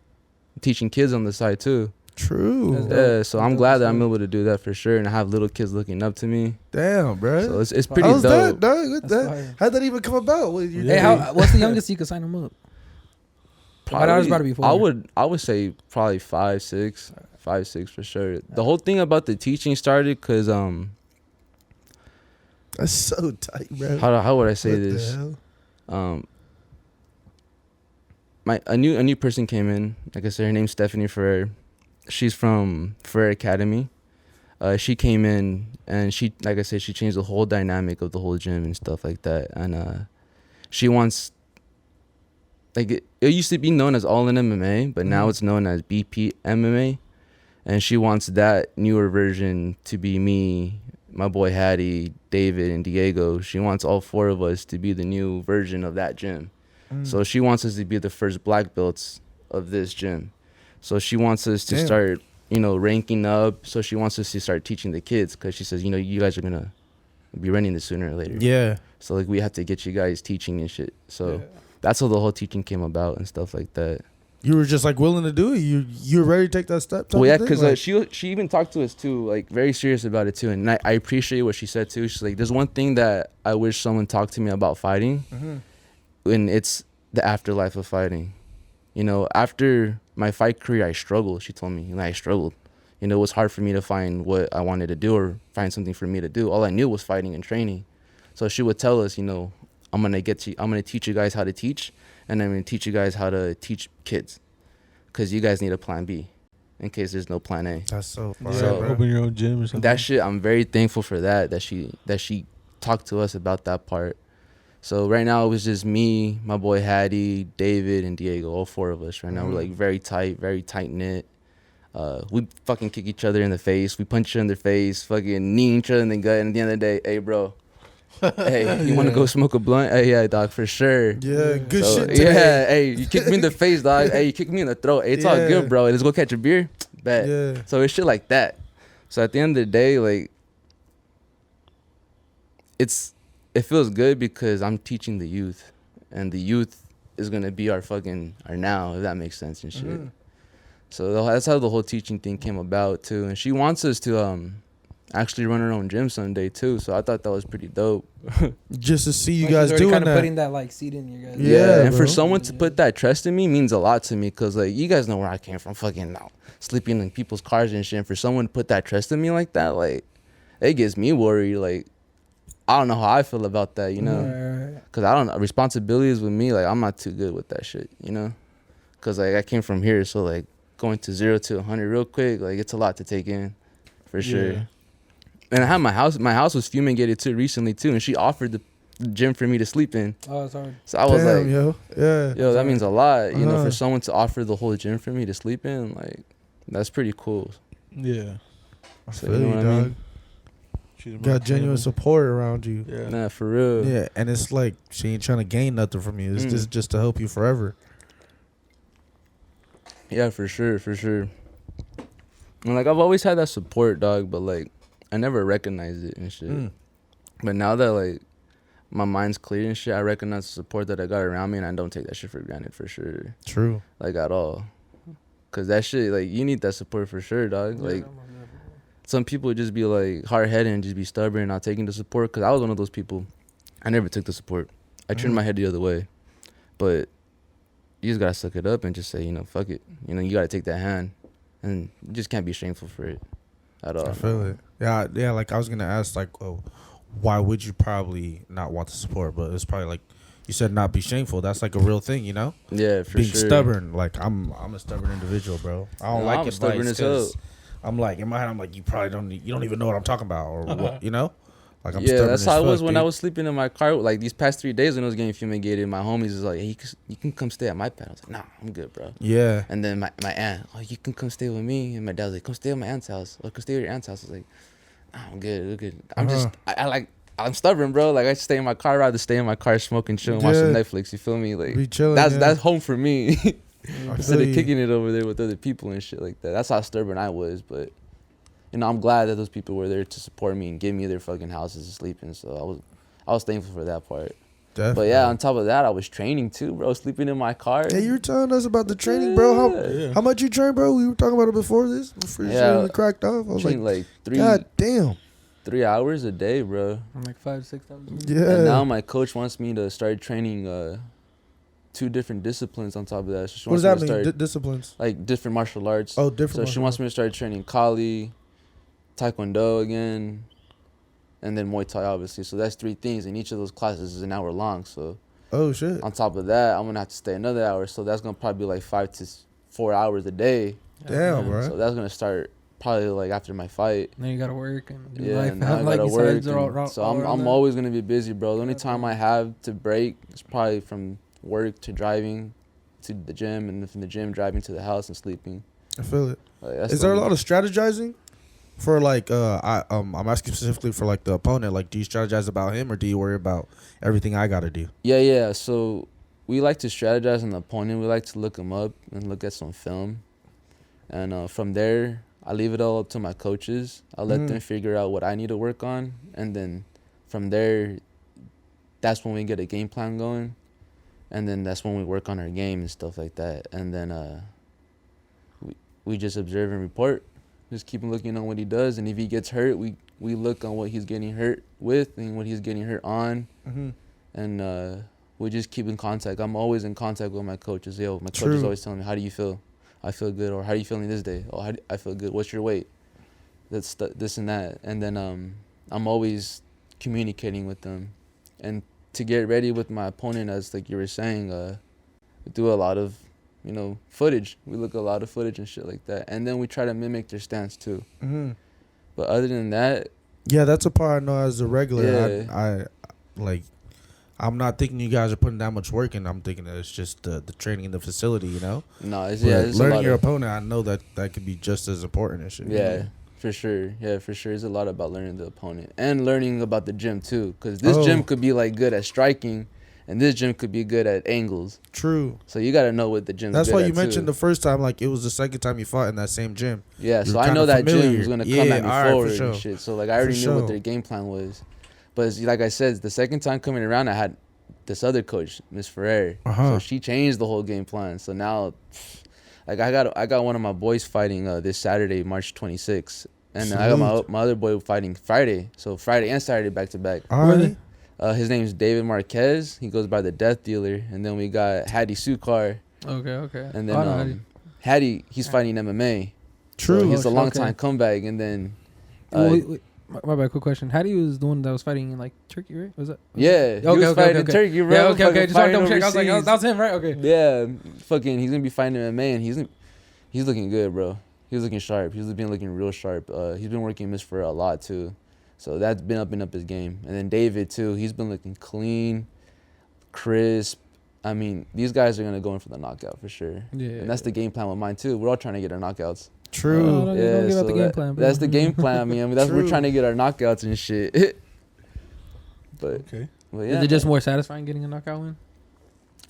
teaching kids on the side too. True. That's dope. Yeah, so I'm That's glad that dope. I'm able to do that for sure. And I have little kids looking up to me. Damn, bro. So it's pretty How's dope. that, dog? What That's that? fire. How'd that even come about? What, you Hey, what's the youngest you could sign them up? My daughter's about to be 4. I would say probably 5, 6 for sure. The whole thing about the teaching started because That's so tight, bro. how would I say What the this? hell? A new person came in. Like I said, her name's Stephanie Ferrer. She's from Ferrer Academy. She came in and she, like I said, she changed the whole dynamic of the whole gym and stuff like that. And she wants, like it used to be known as All In MMA, but now it's known as BP MMA. And she wants that newer version to be me, my boy Hattie, David, and Diego. She wants all 4 of us to be the new version of that gym. So she wants us to be the first black belts of this gym. So she wants us to start, ranking up. So she wants us to start teaching the kids because she says, you guys are going to be running this sooner or later. Yeah. So like we have to get you guys teaching and shit. So that's how the whole teaching came about and stuff like that. You were just like willing to do it. You were ready to take that step. Well, yeah, because she even talked to us too, like very serious about it too, and I appreciate what she said too. She's like, there's one thing that I wish someone talked to me about fighting, and it's the afterlife of fighting. You know, after my fight career, I struggled. She told me, and I struggled. You know, it was hard for me to find what I wanted to do or find something for me to do. All I knew was fighting and training. So she would tell us, you know, I'm gonna teach you guys how to teach, and I'm gonna teach you guys how to teach kids, because you guys need a plan B in case there's no plan A. That's so far. Yeah, So, open your own gym or something. That shit, I'm very thankful for that she talked to us about that part. So right now it was just me, my boy Hattie, David, and Diego, all four of us right now. We're like very tight knit. We fucking kick each other in the face. We punch each other in the face, fucking knee each other in the gut. And at the end of the day, hey, bro, hey, you want to go smoke a blunt? Hey, yeah, dog, for sure. Yeah, good So, shit today. yeah, hey, you kicked me in the face, dog. Hey, you kicked me in the throat. Hey, it's all Yeah. good, bro. Let's go catch a beer. Bet. Yeah. So it's shit like that. So at the end of the day, like, it feels good because I'm teaching the youth, and the youth is gonna be our now, if that makes sense and shit. So that's how the whole teaching thing came about too. And she wants us to actually run our own gym someday too. So I thought that was pretty dope. Just to see you Like, guys she's already doing kind of that. putting that like seed in your guys. Yeah, and for bro. someone to put that trust in me means a lot to me, because like you guys know where I came from, fucking now sleeping in people's cars and shit. And for someone to put that trust in me like that, like it gets me worried. Like I don't know how I feel about that, you know, Right. because I don't know, responsibilities with me, like I'm not too good with that shit, you know, because like I came from here, so like going to 0 to 100 real quick, like it's a lot to take in, for sure. Yeah. And I had my house was fumigated too recently too, and she offered the gym for me to sleep in. Oh, it's hard. So I was Damn, like, yo. Yeah. yo, that means a lot, you know, Uh-huh. for someone to offer the whole gym for me to sleep in, like that's pretty cool. Yeah. I So, feel you know you, what I mean? dog. She's my Got genuine family. support around you. Yeah. Nah, for real. Yeah, and it's like she ain't trying to gain nothing from you. It's just to help you forever. Yeah, for sure, for sure. And like I've always had that support, dog, but like I never recognized it and shit. But now that like my mind's clear and shit, I recognize the support that I got around me, and I don't take that shit for granted, for sure. True. Like at all. Cause that shit, like you need that support for sure, dog. Like some people just be like hard headed and just be stubborn and not taking the support. Cause I was one of those people. I never took the support. I turned my head the other way. But you just gotta suck it up and just say, you know, fuck it. You know, you gotta take that hand, and you just can't be shameful for it at all. I feel it. Yeah. Like I was gonna ask, like, oh, why would you probably not want the support? But it's probably like you said, not be shameful. That's like a real thing, you know. Yeah, for Being sure. stubborn. Like I'm a stubborn individual, bro. I don't No, like I'm advice stubborn as 'cause hell. I'm like in my head, I'm like, you don't even know what I'm talking about, or what, you know. Like I'm Yeah, stubborn that's as how it was fuck, when dude. I was sleeping in my car. Like these past 3 days when I was getting fumigated, my homies was like, hey, you can come stay at my pad. I was like, nah, I'm good, bro. Yeah. And then my aunt, oh, you can come stay with me. And my dad was like, come stay at my aunt's house. Or come stay at your aunt's house. I was like, nah, I'm good, we're good. I'm stubborn, bro. Like I stay in my car, I'd rather stay in my car smoking, chilling, watching Yeah. Netflix. You feel me? Like Be chilling. that's home for me. I Instead feel of you. kicking it over there with other people and shit like that. That's how stubborn I was. But you know, I'm glad that those people were there to support me and give me their fucking houses to sleep in. So I was thankful for that part. Definitely. But yeah, on top of that, I was training too, bro. Sleeping in my car. Hey, you were telling us about the training, bro. Yeah. How much you train, bro? We were talking about it before this. Before you Yeah. shit cracked off. I was Trained like, like God damn. 3 hours a day, bro. I'm like 5-6 times. Yeah. And now my coach wants me to start training 2 different disciplines on top of that. So she What does wants that me to mean? start, Disciplines. like different martial arts. Oh, different. So she wants me to start training Kali, Taekwondo again, and then Muay Thai, obviously. So that's 3 things, and each of those classes is an hour long. So Oh shit. on top of that, I'm gonna have to stay another hour. So that's gonna probably be like 5 to 4 hours a day. Damn, bro. So that's gonna start probably like after my fight. Then you gotta work and do Yeah, life. and now I like gotta you said, work. it's all- And all- so all I'm around that. always gonna be busy, bro. The only time I have to break is probably from work to driving to the gym, and then from the gym driving to the house and sleeping. I feel it. Like, that's Is there a lot of strategizing for like I'm asking specifically for like the opponent? Like, do you strategize about him, or do you worry about everything I gotta do? Yeah. So we like to strategize on the opponent. We like to look him up and look at some film, and from there I leave it all up to my coaches. I let them figure out what I need to work on, and then from there, that's when we get a game plan going, and then that's when we work on our game and stuff like that. And then we just observe and report, just keep looking on what he does. And if he gets hurt, we look on what he's getting hurt with and what he's getting hurt on, and we just keep in contact. I'm always in contact with my coaches. My coach is always telling me, how do you feel? I feel good. Or how are you feeling this day? Oh, I feel good. What's your weight? That's this and that. And then I'm always communicating with them. And to get ready with my opponent, as like you were saying, we do a lot of, footage. We look at a lot of footage and shit like that. And then we try to mimic their stance too. But other than that, yeah, that's a part I know as a regular. Yeah. I I'm not thinking you guys are putting that much work in. I'm thinking that it's just the training in the facility, No, it's learning your opponent. I know that could be just as important and shit. Yeah, for sure. Yeah, for sure. It's a lot about learning the opponent and learning about the gym too. Because this gym could be like good at striking, and this gym could be good at angles. True. So you got to know what the gym's That's good why at you mentioned too. the first time, like it was the second time you fought in that same gym. Yeah, You so were I know kinda that familiar. gym was gonna come Yeah, at me alright, for forward sure. and shit. So like I already knew what their game plan was. But it's, like I said, the second time coming around, I had this other coach, Miss Ferrer. So she changed the whole game plan. So now, like I got one of my boys fighting this Saturday, March 26th, and I got my other boy fighting Friday. So Friday and Saturday back to back. Alright. His name's David Marquez. He goes by the Death Dealer. And then we got Hattie Sukar. Okay. And then Hattie, he's fighting MMA. True. So he's a long time comeback. And then wait, my bad. Quick question. Hattie was the one that was fighting in like Turkey, right? Was that? he was fighting in Turkey, bro. Yeah, okay. Just want to double check. I was overseas. like, that was him, right? Okay. Yeah, fucking, he's gonna be fighting MMA, and he's looking good, bro. He's looking sharp. He's been looking real sharp. He's been working Miss for a lot too, so that's been upping up his game. And then David too. He's been looking clean, crisp. I mean, these guys are gonna go in for the knockout for sure. Yeah. And that's the game plan with mine too. We're all trying to get our knockouts. True. Don't give out the game plan, bro. That's the game plan. I mean, that's we're trying to get our knockouts and shit. But Okay. But yeah, Is it just more satisfying getting a knockout win?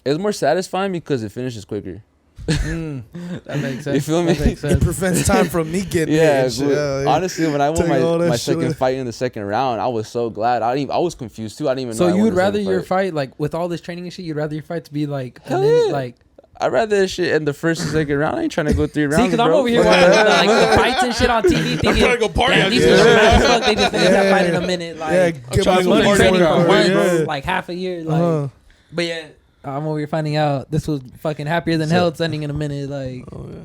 it's more satisfying because it finishes quicker. That makes sense. You feel me? That makes It sense. prevents time from me getting Yeah, hit and shit. Yeah, honestly, when I Tell you all won that my shit. second fight in the second round, I was so glad. I was confused too. I didn't even know. So I you won would the rather second your fight. fight, like with all this training and shit, you'd rather your fight to be like, Hell and then, yeah. like. I'd rather that shit in the first and second round. I ain't trying to go 3 rounds. See, because I'm bro. over here Fuck watching that. like the fights and shit on TV, thinking, trying to go party damn, out these there. niggas are mad as Yeah. fuck. They just finished that fight in a minute. Like, yeah, I'm trying to go I've been party training out for there. months, Yeah. like half a year. Like, but yeah, I'm over here finding out this was fucking happier than hell. It's ending in a minute. Like, Oh yeah.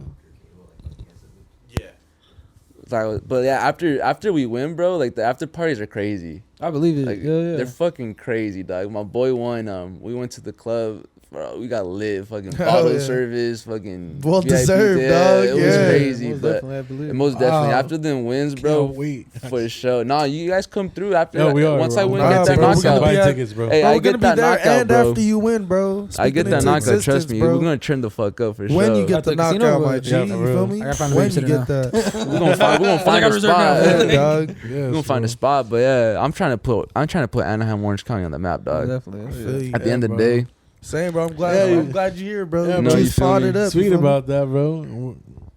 Like, but yeah, after we win, bro, like the after parties are crazy. I believe it. Like yeah. they're fucking crazy, dog. My boy won. We went to the club. Bro, we got lit. Fucking Hell bottle yeah. service. Fucking Well VIP, deserved, yeah, dog. It was Yeah. crazy, Most but definitely, I believe it. most definitely Wow. after them wins, bro. Can't wait. For sure. Nah, you guys come through after. No, we are. Once bro. I win, Nah, get that bro, we're We're gonna gonna be knockout. buy at- tickets, bro. Hey, Bro, I we're gonna get be that there knockout, and bro. after you win, bro. I get Speaking that into knockout. Trust existence, me, bro. we're gonna turn the fuck up for When sure. you get At the the casino, knockout, my bro. G, Yeah, you for feel real. me? I gotta find a When you babysitter get now. that, we're gonna find got a reserved spot. now. yeah, dog. Yes, We're gonna find bro. a spot, but yeah, I'm trying to put Anaheim, Orange County on the map, dog. Definitely. I feel you. At the end of the bro. day, Same, bro. I'm glad. Yeah, I'm glad you're here, bro. Yeah, You bro, you just feel fought me? it up. you Sweet feel me? about that, bro.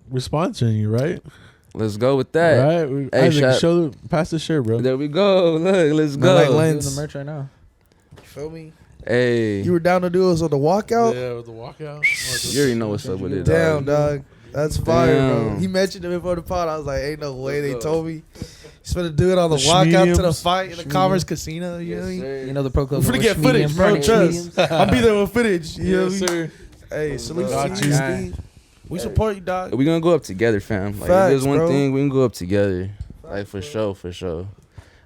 We're sponsoring you, right? let's go with that. Right. Hey, Isaac, pass the shirt, bro. There we go. Look, let's Not like go. Lance. Doing the merch right now. You feel me? Hey, You were down to do us on the walkout. Yeah, with the walkout. you already know what's up with it. Damn, dog. dog. That's fire, bro. Damn. He mentioned it before the pod. I was like, ain't no way. They told me he's gonna do it on the The walkout to the schmediums. fight in the Commerce Casino. You know what I mean? You know the pro club. We're gonna get footage, bro. Trust. I'll be there with footage. You know what I mean? sir. Hey, salute Got to you. you, Steve. We support you, dog. We gonna go up together, fam. Like if Facts, there's one bro. thing, we can go up together. Like for sure.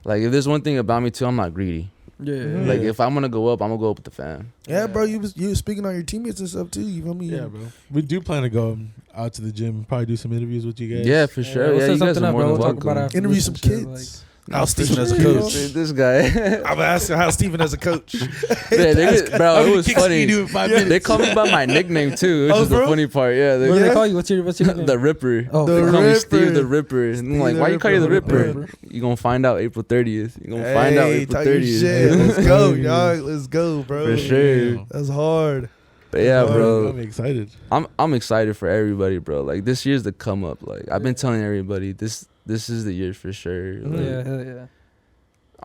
Like if there's one thing about me too, I'm not greedy. Yeah. Like if I'm gonna go up, I'm gonna go up with the fam. Yeah, bro. You was speaking on your teammates and stuff too. You feel me? Yeah, bro. We do plan to go out to the gym, probably do some interviews with you guys. Yeah, for sure. We'll Yeah, set you guys something are up, more bro. than We'll talk about welcome. after Interview this some and shit, kids. like- How's Steven as a Shit, coach? This guy. I'm asking how Steven as a coach. Bro, it was funny. in 5 minutes. They call me by my nickname too, which Oh, is the bro? funny part. Yeah, What do Yeah. they call you? What's your nickname? the Ripper. Oh, The They call me Ripper. Steve the Ripper. And I'm like, the why you call you the Ripper? Ripper? You gonna find out April 30th. You gonna find out Hey, April talk your 30th. shit. Let's go, y'all. Let's go, bro. For sure. That's hard. But yeah, bro. I'm excited. I'm excited for everybody, bro. Like this year's the come up. Like I've been telling everybody, this is the year for sure. Like, Yeah, hell yeah.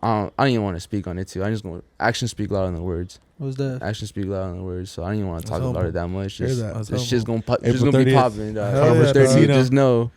I don't even want to speak on it too. I just going actions speak louder than the words. What was that? Actions speak louder than the words. So I don't even want to That's talk about humble. it that much. Hear Just that. this shit's gonna pop. She's April gonna be 30th. popping. Dog. Hell April yeah, 30th. dog. Just know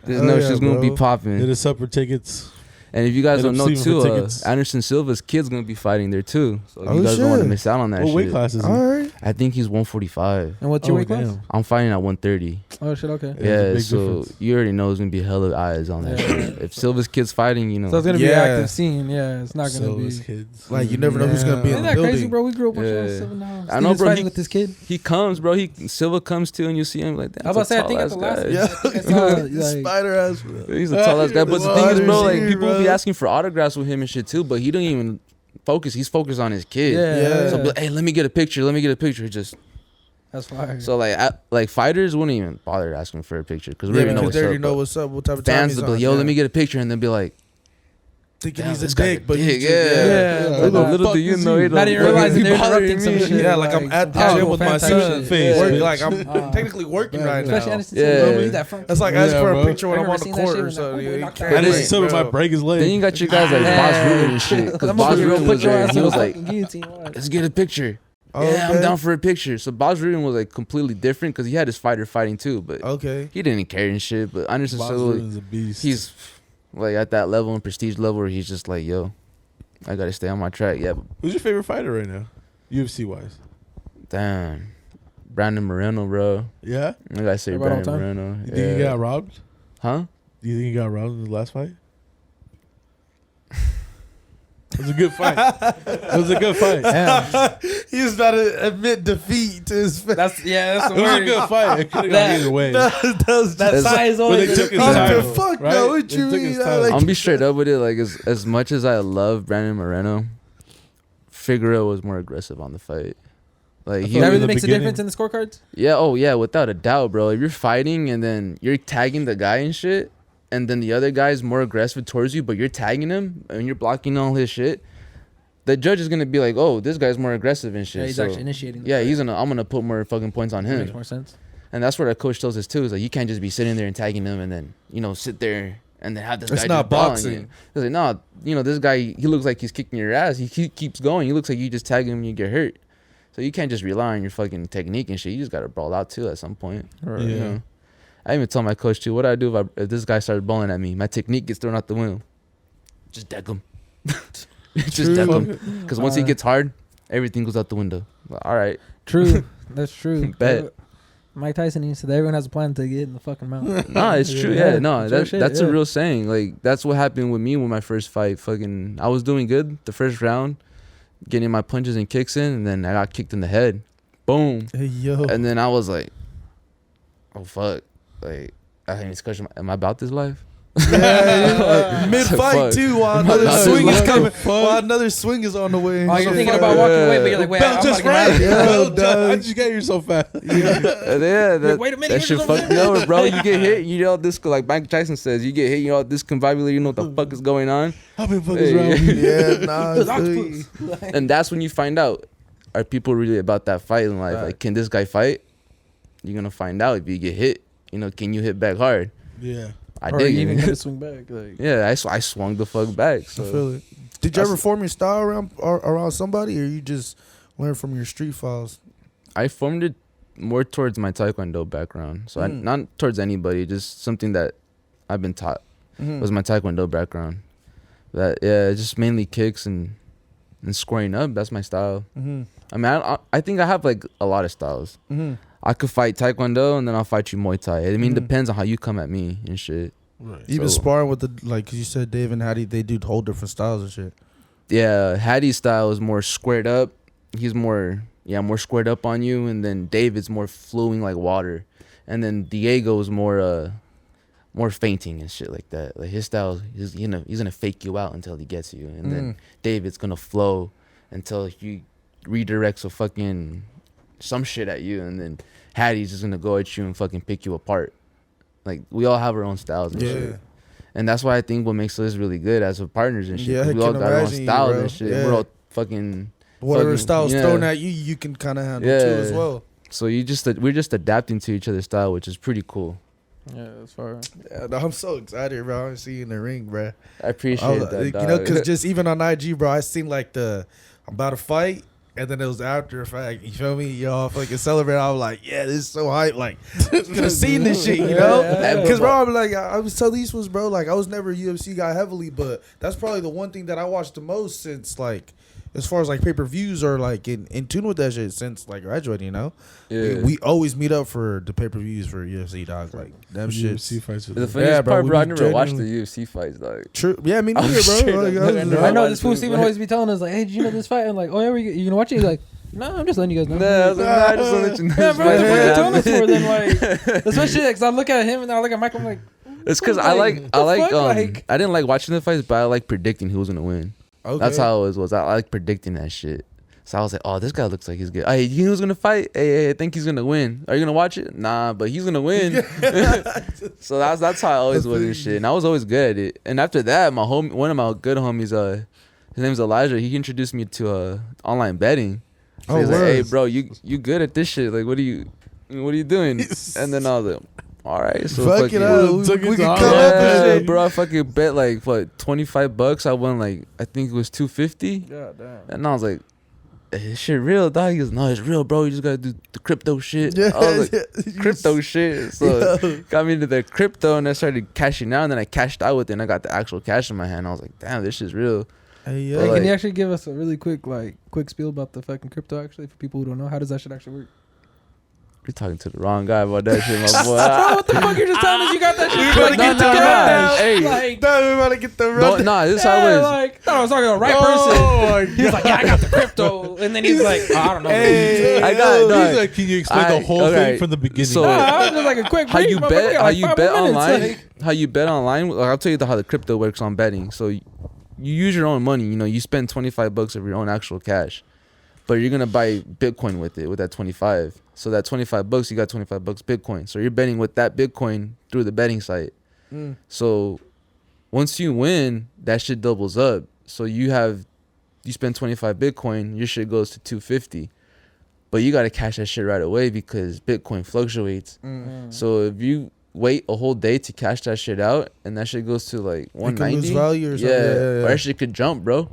Hell she's yeah, gonna be bro. popping. Hit us up for tickets. And if you guys Hit don't up know Steven too, for tickets. Anderson Silva's kid's gonna be fighting there too. So if Oh, you guys don't want to shit. miss out on that What weight shit. class is he? All right. I think he's 145. And what's your Oh, weight class? damn. I'm fighting at 130. Oh shit, okay. Yeah, there's a Yeah, big so difference. you already know there's gonna be hella eyes on that Yeah. shit. If Silva's kid's fighting, you know. So it's gonna be Yeah. an active scene. Yeah, it's not gonna Silva's be. kids. Like you never know who's gonna be in Isn't the that building. crazy, bro? We grew up watching Yeah. Silva now. I know, Steven's bro, fighting he- with this kid. He comes, bro. Silva comes too, and you see him like that. I was about to say, I think at the last. Yeah, I think I saw, like, spider ass. He's a tall ass guy. But the thing is, bro, like Here, people will be bro. asking for autographs with him and shit too, but he don't even focus. He's focused on his kid. yeah, So, hey, let me get a picture. Let me get a picture. Just that's fire. so like fighters wouldn't even bother asking for a picture because we Yeah, already know because what's they already up. know but what's up. What type of time Fans he's will be on. like, yo, yeah. let me get a picture, and then be like, Thinking damn, he's a this guy's dick, but dick, he's just, yeah. Yeah, Little, like, little fuck do you is know, he? he Not even realizing they're interrupting some shit. Yeah, like I'm at the oh, gym with my fan type son. shit. Face, Work, bitch. like I'm technically working right Especially now. Anderson Yeah. Silva. Leave that front. That's like Yeah, asking for bro. a picture when I I'm on remember the seeing that court shit or when something. that You homeboy can't knocked Anderson wait, Silva bro. might break his leg. then you got your guys like Yeah. Boss Ruben and shit. Because I'm Boss gonna Ruben put was your there. ass He on was the like, fucking guillotine. Watch. let's get a picture. Okay. Yeah, I'm down for a picture. So Boss Ruben was like completely different because he had his fighter fighting too, but Okay. he didn't care and shit. But Anderson Boss Silva, Ruben's a beast. he's like at that level and prestige level where he's just like, yo, I gotta stay on my track. Yeah, but Who's your favorite fighter right now, UFC wise? damn, Brandon Moreno, bro. Yeah. I gotta say About all Brandon time? Moreno. You think he got robbed? Huh? Do you think he got robbed in the last fight? It was a good fight. It was a good fight. Damn. He was about to admit defeat to his face. That's the It was a word. good fight. It could have gone either way. That size But they took his What time. the fuck, right? no? What They you took his mean? time. Like, I'm gonna be straight up with it. Like as much as I love Brandon Moreno, Figueroa was more aggressive on the fight. Like he, That in really the makes a beginning. difference in the scorecards. yeah, oh yeah, without a doubt, bro. If you're fighting and then you're tagging the guy and shit, and then the other guy's more aggressive towards you, but you're tagging him and you're blocking all his shit, the judge is gonna be like, oh, this guy's more aggressive and shit. Yeah, he's So, actually initiating. the yeah, fight. I'm gonna put more fucking points on That makes him. more sense. And that's what our coach tells us too. Is like you can't just be sitting there and tagging him and then sit there and then have this It's guy not just brawl on boxing. you. He's like, no, this guy, he looks like he's kicking your ass. He keeps going. He looks like you just tag him and you get hurt. So you can't just rely on your fucking technique and shit. You just gotta brawl out too at some point. Yeah. You know? I even tell my coach too, what do I do if this guy starts bowling at me? My technique gets thrown out the window. Just deck him. Just deck him. Because once he gets hard, everything goes out the window. Like, all right. True. That's true. Bet. Mike Tyson used to say everyone has a plan to get in the fucking mouth. Nah, it's true. Yeah. Yeah, no, It's real shit, that's a yeah. real saying. Like that's what happened with me with my first fight. Fucking, I was doing good the first round, getting my punches and kicks in, and then I got kicked in the head. Boom. hey, yo. And then I was like, oh fuck, like I had this question: am I about this life? Mid fight Fuck. too, while My another God, swing is what the coming. fuck? While another swing is on the way. Oh, you're So thinking fuck. about walking away, but you're like, wait, I'm Belt just about to right. get out of here. Belt just- How'd you get here so fast? And yeah, that, Wait a minute, that shit here's the fucked me over, bro. You get hit, you all this like Mike Tyson says, you get hit, you all discombobulated, you know what the fuck is going on, How many fuckers Hey. around me? Yeah, nah. There's it's- octopus. and that's when you find out, are people really about that fight in life? Like, can this guy fight? You're gonna find out if you get hit. Can you hit back hard? Yeah. I Or did. you even gonna swing back. Like, Yeah, I swung the fuck back. I So feel it. Did you ever form your style around somebody, or you just learn from your street files? I formed it more towards my Taekwondo background. So I, not towards anybody, just something that I've been taught was my Taekwondo background. That just mainly kicks and squaring up. That's my style. I mean, I think I have like a lot of styles. I could fight Taekwondo and then I'll fight you Muay Thai. I mean, it depends on how you come at me and shit. Right. Even So- sparring with cause you said Dave and Hattie, they do whole different styles and shit. Yeah, Hattie's style is more squared up. He's more squared up on you, and then David's more flowing like water, and then Diego is more fainting and shit like that. Like his style, he's gonna fake you out until he gets you, and then David's gonna flow until he redirects a fucking some shit at you, and then Hattie's just gonna go at you and fucking pick you apart. Like we all have our own styles and shit. And that's why I think what makes us really good as partners and shit. Yeah, 'cause I we all can got our own imagine you, styles bro. and shit. Yeah. We're all fucking Whatever fucking- style's yeah. thrown at you, you can kind of handle too Yeah. as well. So we're just adapting to each other's style, which is pretty cool. Yeah, that's far. Yeah, no, I'm so excited, bro. I see you in the ring, bro. I appreciate that, You dog. know, because just even on IG, bro, I seen like I'm about to fight. And then it was after effect. You feel me? Y'all fucking celebrate. I was like, yeah, this is so hype. Like, could have seen this shit, you know? Because, bro, I'm like, I was telling these was, bro, like, I was never a UFC guy heavily, but that's probably the one thing that I watched the most since, like, as far as, like, pay-per-views or, like, in tune with that shit since, like, graduating, you know? Yeah. We always meet up for the pay-per-views for UFC, dog. Like, them shit. UFC fights. The funniest bro, part, we bro, I be never watched the genuinely- UFC fights, dog. True. Yeah, me neither, straight bro. up Like, looking I know watch this fool it, Steven man. always be telling us like, hey, did you know this fight? And like, oh yeah, you gonna watch it? He's like, no, I'm just letting you guys know. Nah, I was like, nah, I just want to let you know. Yeah, this bro, fight what are you telling us happened. for then? Like, that's my shit. Cause I look at him and I look at Michael. I'm like, It's because I fuck, I didn't like watching the fights, but I like predicting who was gonna win. Okay. That's how it was. I like predicting that shit. So I was like, oh, this guy looks like he's good. Hey, you know who's gonna fight? Hey, I think he's gonna win. Are you gonna watch it? Nah, but he's gonna win. So that's how I always was and shit. And I was always good at it. And after that, one of my good homies, his name's Elijah. He introduced me to online betting. So he's like, hey, bro, you good at this shit? Like, what are you doing? And then I was like, all right, so Fuck fucking, it up. Took We his can arm. come up and yeah, shit. bro, I fucking bet like what $25. I won like I think it was $250. God damn. And I was like, hey, this shit real, dog? He goes, no, it's real, bro. You just gotta do the crypto shit. Yeah, I was like, yeah. crypto shit. So Yo. got me into the crypto and I started cashing out and then I cashed out with it and I got the actual cash in my hand. I was like, damn, this shit's real. Hey, Hey, yo. like- can you actually give us a really quick spiel about the fucking crypto actually for people who don't know? How does that shit actually work? You're talking to the wrong guy about that shit, my boy. Bro, what the fuck? You're just telling us you got that shit. You gotta No, get the no, no. cash. Hey. Like, No, we about to get the No, run. nah, this is how yeah, it was. like, thought I was talking to the right person. He was like, yeah, I got the crypto. And then he's like, oh, I don't know. Hey, I got it, yo. dog. He's like, can you explain the whole okay. thing from the beginning? So- Nah, I was just like a quick How brief, you motherfucker. bet? Got How like you 5 bet more minutes, online? like- How you bet online? Like, I'll tell you how the crypto works on betting. So you use your own money. You know, you spend $25 of your own actual cash, but you're gonna buy Bitcoin with it with that 25. So that $25, you got $25 Bitcoin. So you're betting with that Bitcoin through the betting site. So once you win, that shit doubles up. So you spend 25 Bitcoin, your shit goes to 250. But you gotta cash that shit right away because Bitcoin fluctuates. So if you wait a whole day to cash that shit out and that shit goes to like It could 190, lose value or something. yeah, Yeah. or that shit could jump, bro.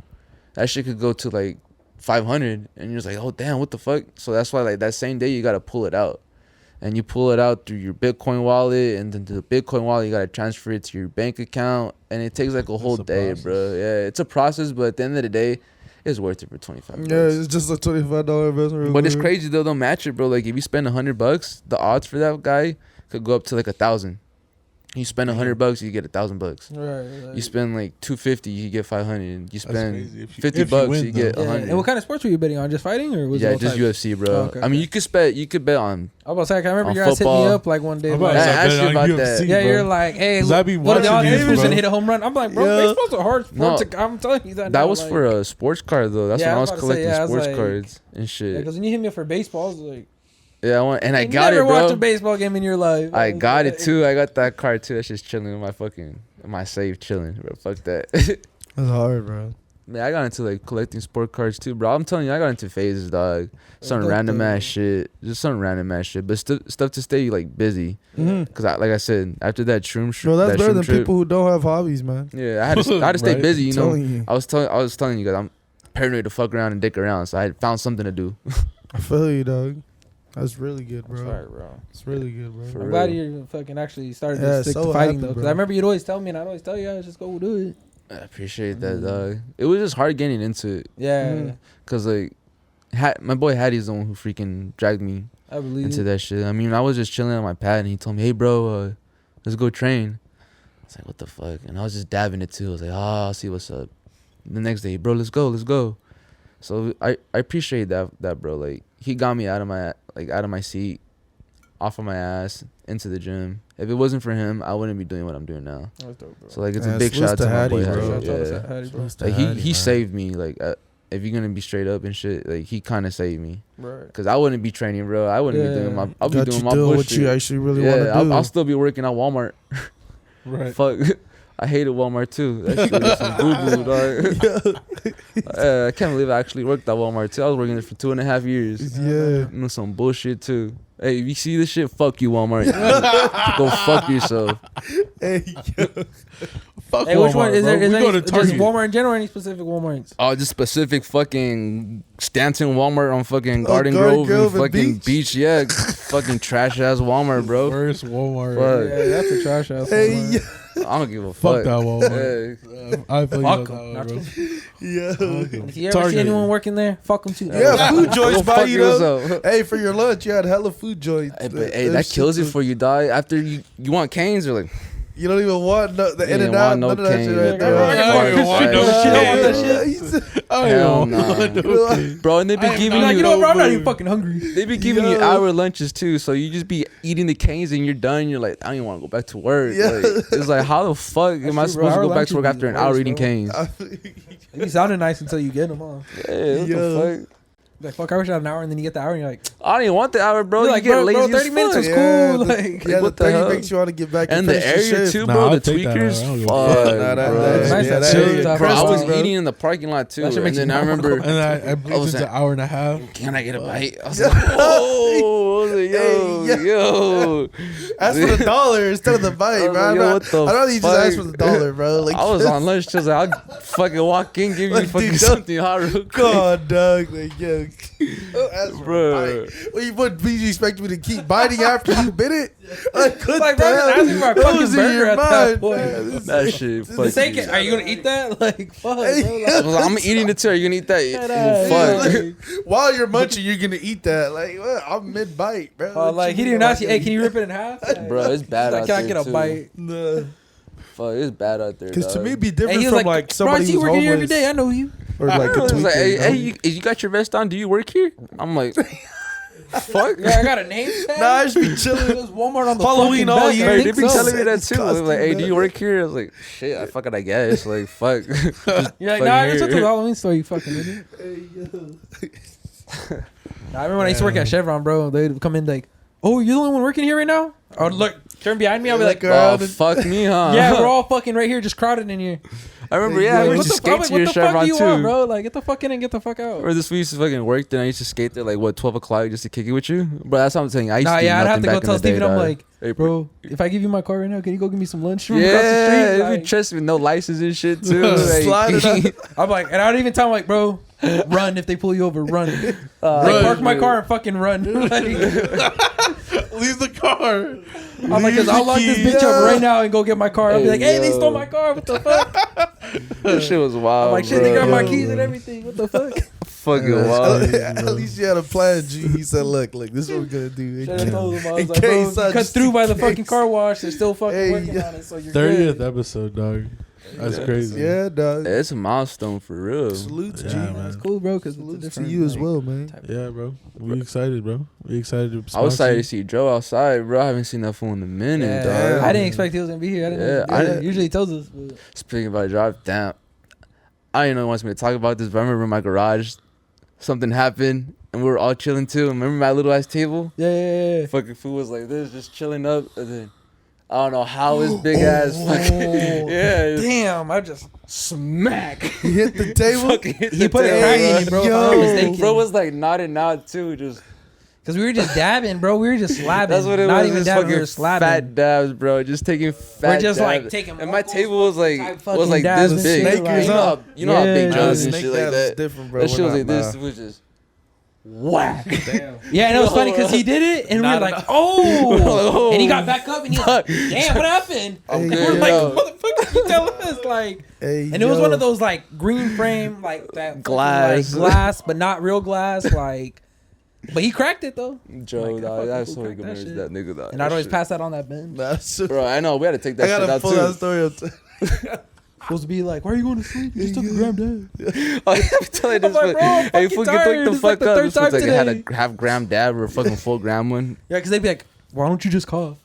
That shit could go to like 500 and you're just like, oh damn, what the fuck? So that's why like that same day you gotta pull it out. And you pull it out through your Bitcoin wallet, and then to the Bitcoin wallet you gotta transfer it to your bank account, and it takes like a whole day, bro. Yeah, it's a process, but at the end of the day, it's worth it for $25. Yeah, it's just a $25 investment. But it's crazy though, they'll match it, bro. Like if you spend $100, the odds for that guy could go up to like 1,000. You spend $100, you get $1,000. Right. You spend like $250, you get 500. You spend crazy. If you- $50, if you win, you get though. Yeah. 100. And what kind of sports were you betting on? Just fighting or was it Yeah, all just types? UFC, bro. Oh, okay, I mean, okay. you could bet on. I was like, I remember On your ass hit me football. up like one day. I'm Like, about to Yeah, say, ask you bet on about UFC, that. yeah, bro. you're like, hey, 'Cause I be what are the odds watching Avery's UFC, gonna bro. hit a home run? I'm like, bro, Yeah. baseball's a hard No. sport. I'm telling you that. That now, was like, for a sports card though. That's Yeah, when I I was was about to say, collecting yeah, I was sports like- cards and Yeah, shit. because when you hit me up for baseball, I was like, Yeah, I you got it, never watched a bro. baseball game in your life. I was got like, it too. I got that card too. That's just chilling in my safe, chilling, bro. Fuck that. That's hard, bro. Man, I got into like collecting sport cards too, bro. I'm telling you, I got into phases, dog. Some dope, random though. ass shit, just some random ass shit, but stuff to stay like busy. Cause like I said, after that shroom, No, that's that better shroom than trip, people who don't have hobbies, man. yeah, I had to stay Right. busy. You know, Telling you. I was telling you guys, I'm paranoid to fuck around and dick around, so I found something to do. I feel you, dog. That's really good, bro. Sorry, bro. It's really good, bro. For I'm real. glad you fucking actually started Yeah, to stick so to fighting happy, though. Because bro. I remember you'd always tell me, and I'd always tell you, just go do it. I appreciate that, dog. It was just hard getting into it, Yeah, cause like, my boy Hattie's the one who freaking dragged me I believe into it. that shit. I mean, I was just chilling on my pad, and he told me, "Hey, bro, let's go train." I was like, "What the fuck?" And I was just dabbing it too. I was like, "Oh, I'll see what's up." The next day, bro, let's go. So I appreciate that, bro. Like he got me out of my seat, off of my ass, into the gym. If it wasn't for him, I wouldn't be doing what I'm doing now. That's dope, bro. So like, it's Yeah, a big salute shout out to to my Hattie, boy. bro. Hattie. Shout out Yeah. to Hattie, bro. Like he saved me. Like if you're gonna be straight up and shit, like he kind of saved me. Right. Cause I wouldn't be training, bro. I wouldn't be doing my. I'll be Got doing you my doing bullshit. what you actually really Yeah, want to do. I'll still be working at Walmart. Right. Fuck. I hated Walmart too. That shit was some boo-boo, dog. I can't believe I actually worked at Walmart too. I was working there for 2.5 years. Yeah. You know, some bullshit too. Hey, if you see this shit, fuck you, Walmart. Go fuck yourself. Hey, yo. Fuck Hey, which Walmart, one is bro. there? We Is go there to just Target. Walmart in general or any specific Walmarts? Oh, just specific fucking Stanton Walmart on fucking Garden Garden Grove Grove and and fucking Beach? Beach. Yeah, fucking trash ass Walmart, bro. Worst Walmart. Fuck. Yeah, that's a trash ass. Hey, Walmart. yo. I don't give a Fuck fuck. that Walmart. I feel you Fuck on that 'em. one, bro. Yo. Fuck 'em. If you ever Target. see anyone working there, fuck them too. Yeah, food joints Go by fuck you though. yourself. Hey, for your lunch, you had hella food joints. Hey, but hey, that kills it for you, dog. After you want canes, or like, You don't even want the You in ain't and out. want no None of that shit cane. right there. I don't even want no shit. You don't want that Shit. shit? I Hell don't nah. want no cane. bro, and they be giving Like, you, you know, bro, I'm not even fucking hungry. they be giving you Yo. hour lunches too. So you just be eating the canes and you're done. You're like, I don't even want to go back to work. Yeah. Like, it's like, how the fuck am I true, bro. supposed to Hour go back to work lunches after be an hour worse, eating bro. canes? You sounded nice until you get them, huh? Yeah, what Yo. the fuck? Like, fuck, I wish I had an hour, and then you get the hour, and you're like, I don't even want the hour, bro. you're You like, get bro, lazy 30 as minutes fuck. was cool. Like, Yeah, what the the 30 hell? makes you want to get back And the finish your area shift. too, Nah, bro. I'll The take that tweakers, hour. I don't give a fuck, fuck. Nah, that- bro. that- Nice, yeah, that that chill area stuff. Bro, I was crusty, bro. eating in the parking lot too, That shit and makes then you I wanna remember, And I believe it's saying- an hour and a half. can I get a bite? I was like, oh, I was like, yo, Hey, yo. Ask for the dollar instead of the bite, I was bro. like, I'd yo, what the rather you just fuck? ask for the dollar, bro. Like, I was on lunch, just like, I'll fucking walk in, give you Like, fucking dude, something hot real quick. God, dog. Like, yo. Ask for Bro. a bite. What, you expect me to keep biting after you bit it? Like, what Like, the bro, hell? just asking for a What fucking was in burger your at that mind, point. man? This- That shit, the fuck. sake, are you gonna eat that? Like, fuck, bro. Hey, Like, I'm eating it too. Are you gonna eat that? Well, fuck. While you're munching, you're gonna eat that. Like, well, I'm mid bite, bro. like What he you didn't mean ask you, I'm hey, not can you rip it in half? Like, Bro, it's bad like, out can I there get a too. bite? Nah. Fuck, it's bad out there. Because to dog. me, it'd be And different he was from like bro, I somebody see who's you working here every homeless day. I know you. or like a I was tweaker. like, hey, you know? hey, you got your vest on? Do you work here? I'm like, fuck. Yeah, I got a name tag. Nah, I just be chilling. There's Walmart on the Halloween fucking all back. year. I Hey, think they be so. telling me that too. I was like, hey, do Disgusting, you work here? I was like, shit, I fucking I guess. Like, fuck. You're like, fucking nah, I just went to the here. Halloween store, you fucking idiot. Nah, I remember when I used to work at Chevron, bro. They'd come in like, oh, you're the only one working here right now? I would look, turn behind me, I'll be like, Oh, fuck me, huh? yeah, we're all fucking right here, just crowded in here. I remember, Hey, yeah, I yo, used to I'm skate like, to what your the fuck do Chevron you want, too. bro? Like, get the fuck in and get the fuck out. Or this we used to fucking work, then I used to skate there like what 12 o'clock just to kick it with you. But that's what I'm saying. I used Nah, to do yeah, I'd have nothing to go back in tell the day, Steven, I'm dog. like, Hey, bro, if I give you my car right now, can you go get me some lunch from across the Yeah, street? if you Like, trust me, no license and shit too. Slide it Like, I'm like, and I don't even tell him like, bro, run if they pull you over, run. Like, Run, park my dude. car and fucking run. Like, Leave the car. I'm like, cause I'll lock this bitch up right now and go get my car. I'll be Hey, like, hey, they yo. stole my car. What the fuck? that shit was wild. I'm like, shit, they bro. got my Yo. keys and everything. What the fuck? Fucking wild. At least you had a plan, G. He said, look, this is what we're gonna do. Should have told them. I was in like, bro, case I you cut just- through by the in fucking case. car wash. They're still fucking Hey, working yeah. on it, so you're 30th good. episode, dog. That's crazy. Yeah, dog. It's a milestone for real. Salute to Yeah, G. man. It's cool, bro, because it's a Salute to different, you as like, well, man. type of- Yeah, bro. We excited, bro. We excited to I was sponsor excited you. to see Joe outside, bro. I haven't seen that fool in a minute, Yeah, dog. I didn't expect he was gonna be here. I didn't. Yeah, know I he- didn't- usually he tells us. But Speaking about drive, damn. I didn't know he wants me to talk about this, but I remember in my garage, something happened, and we were all chilling too. Remember my little ass table? yeah. Fucking fool was like this, just chilling up, and then I don't know how his big ass fucking yeah, just Damn, I just smack. He hit the table. Fucking hit he the put it table, crack in bro. you, bro. If I'm Yo. not mistaken. Bro was like nodding out too, just Because we were just dabbing, bro. We were just slabbing. that's what it not was. even Just dabbing, we fucking were slabbing. fat dabs, bro. Just taking fat. We're just like dabs. taking. And my multiple table was like type fucking this dabs and big. shit, Snake like- is You know how, you know how Yeah, big yeah. Jones and Snake shit like dabs is that. different, bro. That shit We're was like not- this. It was just whack. Yeah, and it was funny because he did it, and we were like, oh, and he got back up, and he was like, damn, what happened? I'm And good, we're like, yo. what the fuck did you tell us? Like, Hey, and it was yo. one of those like green frame, like that fucking, Glass. like, glass, but not real glass, like. But he cracked it though, Joe, Like, dog. fuck That's people so crack that good. shit. That nigga, dog. and That I'd always shit. pass that on that bench. Nah, so- Bro, I know. We had to take I that shit gotta out pull that too. story up. Supposed to be like, why are you going to sleep? You just took a gram down. Oh, yeah, I'm telling I'm this like, fool, bro, I'm hey, fucking fool, get tired. the It's fuck like the up. third This fool's time like, I had today. a half gram dab or a fucking full gram one. Yeah, because they'd be like, why don't you just cough?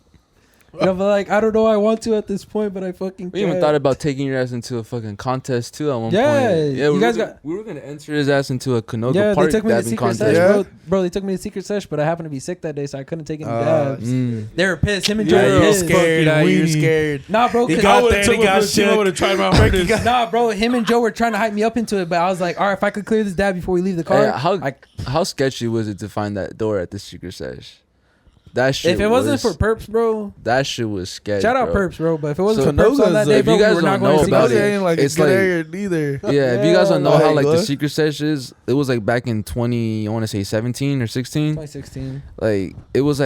but like I don't know. I want to at this point, but I fucking. We even can't. thought about taking your ass into a fucking contest too at one Yeah, point. Yeah, you we guys were, got- we were gonna enter his ass into a Canoga Yeah, Park they took me to dabbing secret contest. sesh, Yeah. bro. They took me to secret sesh, but I happened to be sick that day, so I couldn't take any dabs. They were pissed. Him and Joe Yeah, were you pissed. scared. You're weenie. scared. Nah, bro. He 'Cause got I there and he got I shook. would have tried my hardest. nah, bro. Him and Joe were trying to hype me up into it, but I was like, all right, if I could clear this dab before we leave the car, How sketchy was it to find that door at the secret sesh? That shit. if it wasn't for Perps, bro. that shit was sketchy. Shout out bro. Perps, bro. But if it wasn't So for Perps on that Canoga's, day, if bro, you we guys were not don't going know to see about That it, ain't like it's a good like- area neither. Yeah, if you guys don't know how like the what? secret sesh is, it was like back in 20, I want to say 17 or 16. 2016. Like it was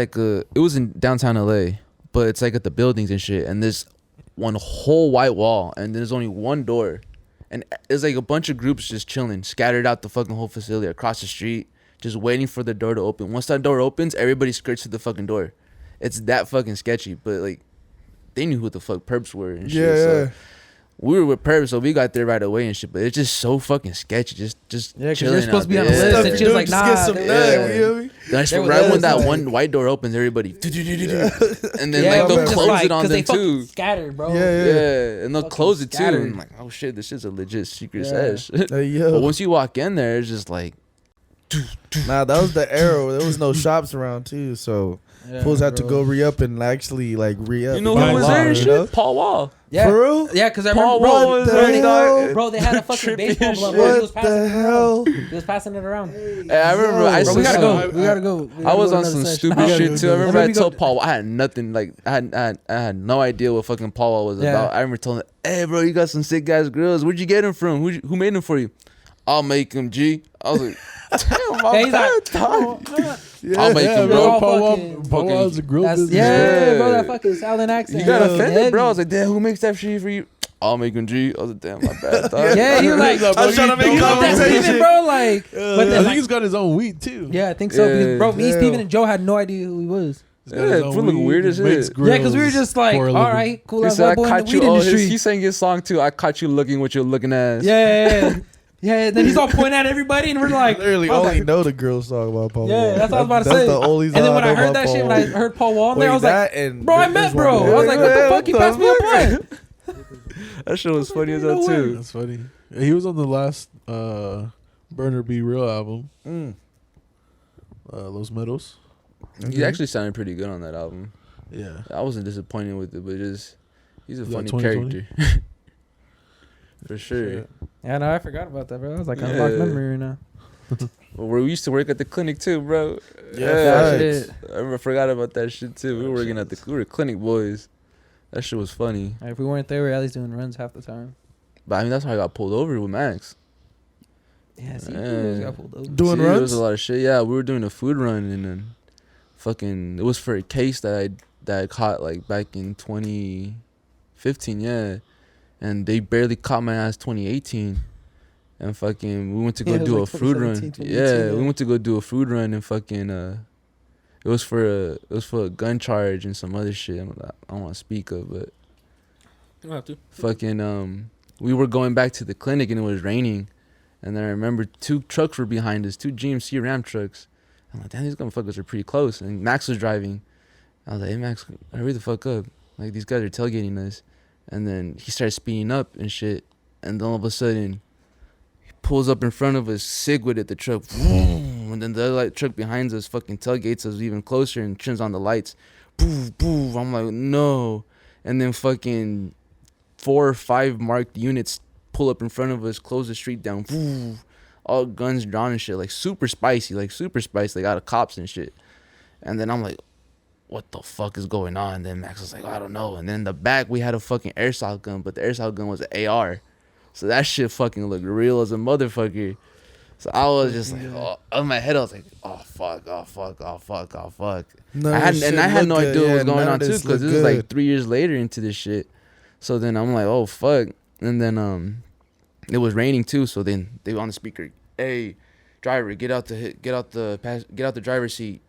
in downtown LA, but it's like at the buildings and shit, and there's one whole white wall, and there's only one door, and there's like a bunch of groups just chilling, scattered out the fucking whole facility across the street, just waiting for the door to open. Once that door opens, everybody skirts to the fucking door. It's that fucking sketchy, but like they knew who the fuck Perps were and shit. Yeah, So yeah. we were with Perps, so we got there right away and shit. But it's just so fucking sketchy. Just Yeah, because chilling you're supposed to be out on the there. list, Stuff and you she was do, like, just nah. get some they- nut, yeah. you know me? That's They were right when there, that like- one white door opens, everybody, and then Yeah, like bro, they'll just close like, it on 'cause them they fucking too. scattered, bro. Yeah, Yeah, and they'll Fucking close it too. scattered. And I'm like, oh shit, this is a legit secret Yeah. sesh. Hey, yo. But once you walk in there, it's just like, Nah, that was the arrow. There was no shops around too, so Yeah, fools had to bro. go re-up and actually like re-up. you know By who was law, there and you shit? know? Paul Wall. Yeah. For real? Yeah, because I Paul remember, Wall bro, was the there, hell? dog. bro, they had a fucking Trippy baseball as glove. shit. Bro. He was What passing the it hell? around. He was passing it around. Hey, I remember. I, Bro, we gotta saw- go. We gotta go. We I gotta was go on to some another stupid session. shit too. I remember Let I me go- told Paul, I had nothing. Like I had no idea what fucking Paul Wall was Yeah. about. I remember telling him, "Hey, bro, you got some sick ass grills. Where'd you get them from? Who made them for you? I'll make them, G." I was like, "Damn, my Yeah, he's bad, like, dog." oh, I'll make them, bro. bro. all Paul fucking- Wall's a grill that's, business. yeah, bro, Yeah. that fucking Southern accent. You got Yeah, offended, heavy. bro. I was like, "Damn, who makes that shit for you?" I'll make them, G. I was like, "Damn, my bad, dog." Yeah, he was like, I was trying to make you want that conversation. Steven, bro? Like, but I then, think like, he's got his own wheat too. yeah, I think so. Yeah. Because, bro, me, Yeah. Steven, and Joe had no idea who he was. He's got his Yeah, own fool look weed, weird as makes shit. Yeah, because we were grills just like, for a all living. right, cool He ass said, white boy in the caught weed you. Oh, industry. he sang his song too. I caught you looking what you're looking at. Yeah. Then he's all pointing at everybody, and we're like, Literally I was only like- know the girl song about Paul. Yeah, Wall. that's what I was about to That's say. the only song And then when I know heard about that shit, Paul when I Wall. heard Paul Wall in there, I Wait, was like, that and bro, I this met one. bro. I was like, what the fuck? He passed me a blunt. That shit was funny as You know hell what? too. That's funny. He was on the last Burner Be Real album. Mm. Los Meadows. He actually sounded pretty good on that album. Yeah. I wasn't disappointed with it, but just he's a You got funny 2020? character. For sure. Yeah, no, I forgot about that, bro. I was like, unlocked Yeah. memory right now. But we used to work at the clinic too, bro. Yeah, Shit. I forgot about that shit too. We were working at we were clinic boys. That shit was funny. If we weren't there, we were at least doing runs half the time. But I mean, that's how I got pulled over with Max. Yeah, see, Yeah. we always got pulled over. Doing There was runs? a lot of shit. Yeah, we were doing a food run and then fucking it was for a case that I caught like back in 2015, yeah. And they barely caught my ass 2018. And fucking we went to go Yeah, it was do like a food run. 2017, Yeah, 2018, we yeah. went to go do a food run and fucking it was for a gun charge and some other shit I don't want to speak of, but You don't have to. fucking we were going back to the clinic and it was raining. And then I remember 2 trucks were behind us, 2 GMC Ram trucks. I'm like, damn, these motherfuckers are pretty close. And Max was driving. I was like, hey, Max, hurry the fuck up. Like, these guys are tailgating us. And then he started speeding up and shit. And then all of a sudden, he pulls up in front of us, Sigwood at the truck. Boom. And then the other truck behind us fucking tailgates us even closer and turns on the lights. Boo, boo. I'm like, no. And then fucking 4 or 5 marked units pull up in front of us, close the street down. Woo, all guns drawn and shit, like super spicy, like out of cops and shit. And then I'm like, what the fuck is going on? And then Max was like, I don't know. And then in the back, we had a fucking airsoft gun, but the airsoft gun was an AR. So that shit fucking looked real as a motherfucker. So I was just like, oh, in my head, I was like, oh, fuck. No, I had no idea what was going none on of too, this because this looked is like good. 3 years later into this shit. So then I'm like, oh fuck. And then it was raining too. So then they were on the speaker, hey, driver, get out the driver's seat.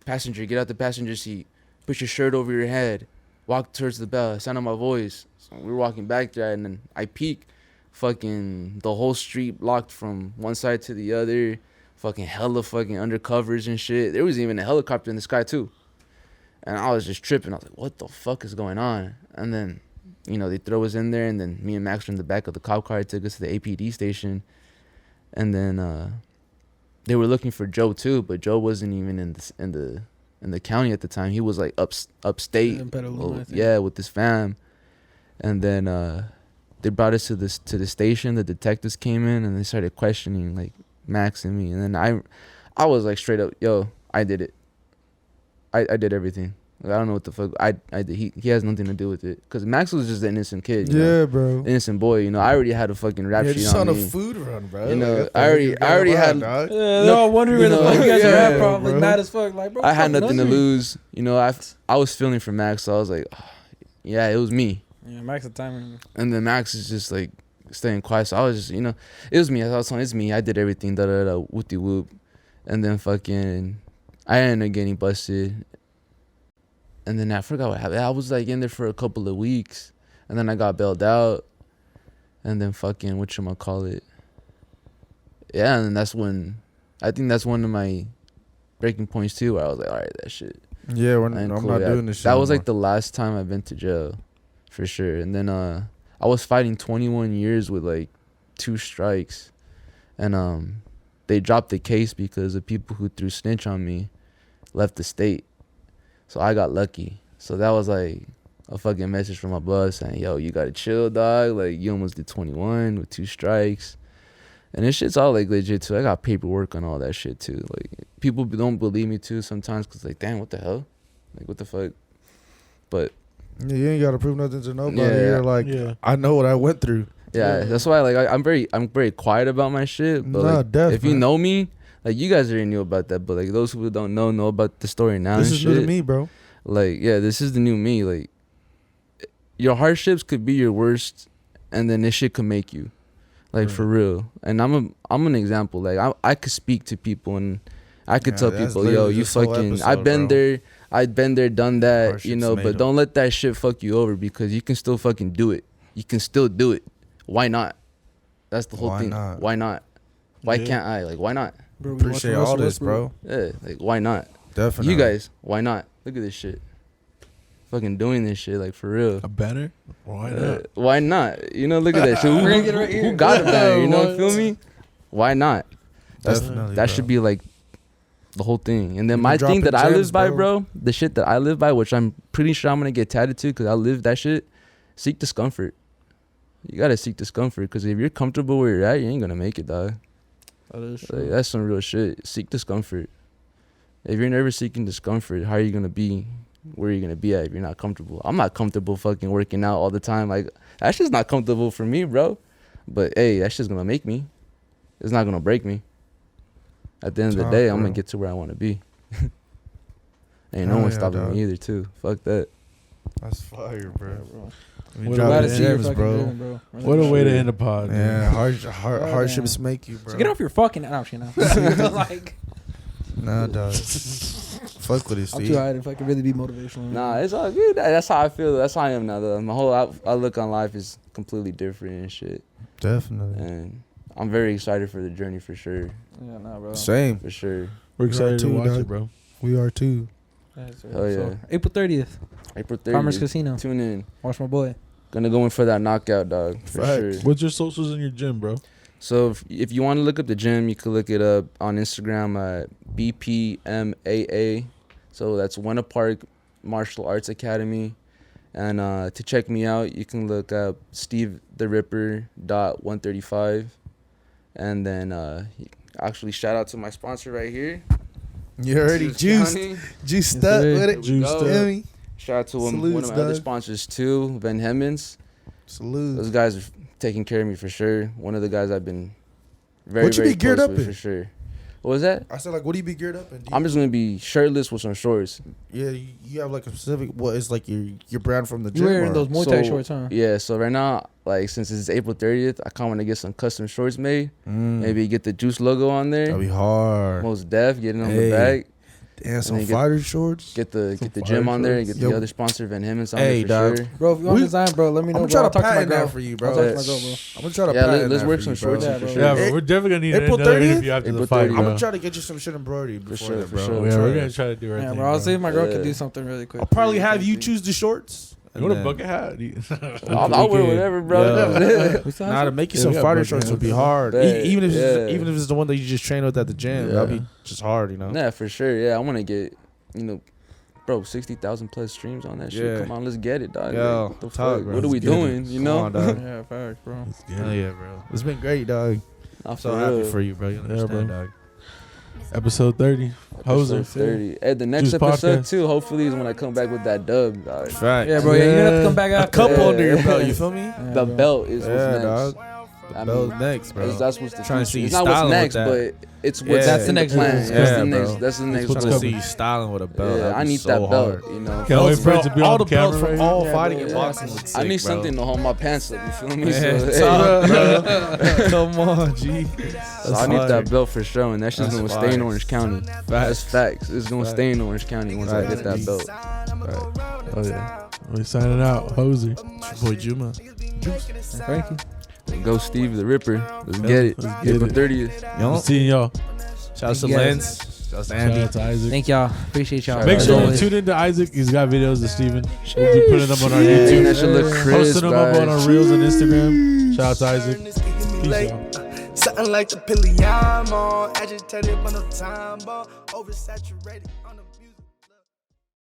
Passenger, get out the passenger seat. Put your shirt over your head. Walk towards the bell. Sound out my voice. So we were walking back there, and then I peek. Fucking the whole street blocked from one side to the other. Fucking hella fucking undercovers and shit. There was even a helicopter in the sky too. And I was just tripping. I was like, what the fuck is going on? And then, you know, they throw us in there, and then me and Max were in the back of the cop car. It took us to the APD station. And then they were looking for Joe too, but Joe wasn't even in the county at the time. He was like upstate. Yeah, with his fam. And then they brought us to the station. The detectives came in and they started questioning like Max and me. And then I was like straight up, yo, I did it. I did everything. Like, I don't know what the fuck I did. He has nothing to do with it. Cause Max was just an innocent kid. You know? bro. Innocent boy. You know, I already had a fucking rap sheet just on on me. a food run, bro. You know, Like, I already had. dog. Yeah, they're all wondering where the fuck you guys are at, probably bro. mad as fuck. Like, bro, I had nothing to hungry. lose. You know, I was feeling for Max, so I was like, oh, yeah, it was me. Yeah, Max the timer. And then Max is just like staying quiet. So I was just, you know, it was me. I was telling it's me. I did everything. Da da da. Whoopty whoop. And then fucking, I ended up getting busted. And then I forgot what happened. I was like in there for a couple of weeks, and then I got bailed out. And then fucking, whatchamacallit. Yeah, and then that's when, I think that's one of my breaking points too, where I was like, all right, that shit. Yeah, I'm cool. not doing this shit. That was anymore. like the last time I've been to jail, for sure. And then I was fighting 21 years with like 2 strikes, and they dropped the case because the people who threw snitch on me left the state. So I got lucky. So that was like a fucking message from my boss saying, yo, you gotta chill, dog. Like, you almost did 21 with 2 strikes. And this shit's all like legit too. I got paperwork on all that shit too. Like, people don't believe me too sometimes because like, damn, what the hell? Like, what the fuck? But yeah, you ain't gotta prove nothing to nobody. Yeah. You're like, I know what I went through. yeah, that's why like I'm very quiet about my shit. But Nah, like, def, if you man. know me, like, you guys already knew about that. But like, those who don't know about the story now. This and is shit. new to me, bro. Like, yeah, this is the new me. Like, your hardships could be your worst, and then this shit could make you, like, for real. And I'm an example. Like, I could speak to people, and I could tell that's people, yo, literally you this whole fucking, episode, I've been bro. there, done that, Hardships you know. made But 'em. don't let that shit fuck you over, because you can still fucking do it. You can still do it. Why not? That's the whole Why thing. not? Why not? Why Yeah. can't I? Like, why not? Bro, we Appreciate watched all Russell this, bro. Yeah, like, why not? Definitely. You guys, why not? Look at this shit. Fucking doing this shit, like, for real. A banner? Why not? Why not? You know, look at that shit. We're gonna get it right Who here. got a banner? You know, What? feel me? Why not? Definitely, That bro. should be like the whole thing. And then You my been thing that dropping I live gems, by, bro. bro, the shit that I live by, which I'm pretty sure I'm gonna get tatted to because I live that shit. Seek discomfort. You gotta seek discomfort, because if you're comfortable where you're at, you ain't gonna make it, dog. That is Like, true. that's some real shit. Seek discomfort. If you're never seeking discomfort, how are you gonna be where you're gonna be at if you're not comfortable? I'm not comfortable fucking working out all the time. Like, that shit's not comfortable for me, bro. But hey, that shit's gonna make me. It's not gonna break me. At the end of the Talk, day, I'm bro. gonna get to where I wanna be. Ain't no Hell one yeah, stopping dog. me either, too. Fuck that. That's fire, bro. We What dropping about Glad to see you gems, fucking bro. doing, bro. What a way to end a pod. Yeah, man. hardships make you, bro. So get off your fucking ouch, you know. Like, Nah, dog. Fuck with it, I'm too Steve. high to fucking really be motivational. Nah, it's all good. That's how I feel. That's how I am now, though. My whole outlook on life is completely different and shit. Definitely. And I'm very excited for the journey, for sure. Yeah, nah, bro. Same. For sure. We're excited to too, watch dog. it, bro. We are too. Yeah, so, Hell yeah. so, April 30th, April 30th. Farmers Casino. Tune in. Watch my boy. Gonna go in for that knockout, dog. For Facts. sure. What's your socials in your gym, bro? So if you want to look up the gym, you can look it up on Instagram at BPMAA. So that's Winter Park Martial Arts Academy. And to check me out, you can look up Steve the Ripper .135. And then actually shout out to my sponsor right here. You already Juice juiced. County. Juiced Yes, up sir. with it. Juiced go. up. Feel me? Shout out to one of Salutes, my other dog. sponsors too, Van Hemmens. Those Salute. guys are taking care of me for sure. One of the guys I've been very, What you very be geared close up with in? for sure. What was that? I said, like, what do you be geared up in? I'm just gonna be shirtless with some shorts. Yeah, you have like a specific. What is like your brand from the You gym? wearing or- those Muay Thai So, shorts, huh? Yeah, so right now, like, since it's April 30th, I kind of want to get some custom shorts made. Mm. Maybe get the Juice logo on there. That'd be hard. Most def, getting on Hey. the back. Damn, some then fighter shorts. Get the Some gym fire on there. shorts. Get Yo. the other sponsor Van Hemmons on Hey, there for dog. sure. Bro, if you want We- design, bro, let me know. I'm bro. trying I'll to talk to my patent girl. that for you, bro. I'll talk to my girl, bro. I'm gonna try to Yeah, patent let's that work for some you, bro. shorts Yeah, for bro. sure. Yeah, but we're definitely gonna need April another 30th? interview after the April fight, 30th. I'm bro. gonna try to get you some shit embroidered before sure, that, for bro. sure. Yeah, I'm we're trying. gonna try to do our Yeah, thing, bro. I'll see if my girl Yeah. can do something really quick. I'll probably have you choose the shorts. You want a and bucket hat? I'll wear whatever, bro. Yeah. We still Nah, have to some? make you Yeah, some we got fighter bucket shorts would hats, be bro. hard. Bet, Even if yeah. even if it's the one that you just train with at the gym, Yeah. that'd be just hard, you know. Yeah, for sure. Yeah, I want to get, bro, 60,000 plus streams on that shit. Yeah. Come on, let's get it, dog. Yo, Like, what the talk, fuck? bro. What are we Let's get it. doing? You Come know? on, dog. Yeah, facts, bro. Hell yeah, bro. It's been great, dog. Nah, I'm so for happy real. for you, bro. You understand, bro. dog. Episode 30. Episode Hoser. 30. At the next Juice episode podcast. too. Hopefully is when I come back with that dub. Dog. Fact. Yeah, bro. Yeah, you're gonna have to come back A after. couple Yeah. under your belt. You feel me? Yeah, The bro. belt is what's Yeah, next. dog. I The mean, belt's next, bro. that's what's the Trying to future. see It's you not what's styling next, with that. but it's what's Yeah. That's the in next plan. one. That's Yeah, the next. bro. That's the next. what's Trying to coming. see you styling with a belt. Yeah, That'd I be need so that hard. belt. You know. Can't wait for it Bro, to be all on the belts camera. from Right? all Yeah, fighting bro, and yeah. boxing look sick, I need bro. something to hold my pants up. You feel me? Yeah, So, talk, bro. Come on, G. so I need that belt for sure, and that shit's That's gonna stay in fire. Orange County. That's facts. It's gonna stay in Orange County once I get that belt. Oh, yeah. We're signing out. Hoser. It's your boy Juma. Frankie. Go Steve the Ripper. Let's get it. Let's get April it. 30th. I'm seeing y'all. Shout out to Thank you, Lens. Shout out to Shout Andy. out to Isaac. Thank y'all. Appreciate y'all. Make As sure you always. tune into Isaac. He's got videos of Steven. We'll be putting them on our Yeah, YouTube. that should look crisp. Posting them up on our guys. Reels and Instagram. Shout out to Isaac. Peace out. Something like the Piliamo, agitated but no time, oversaturated on the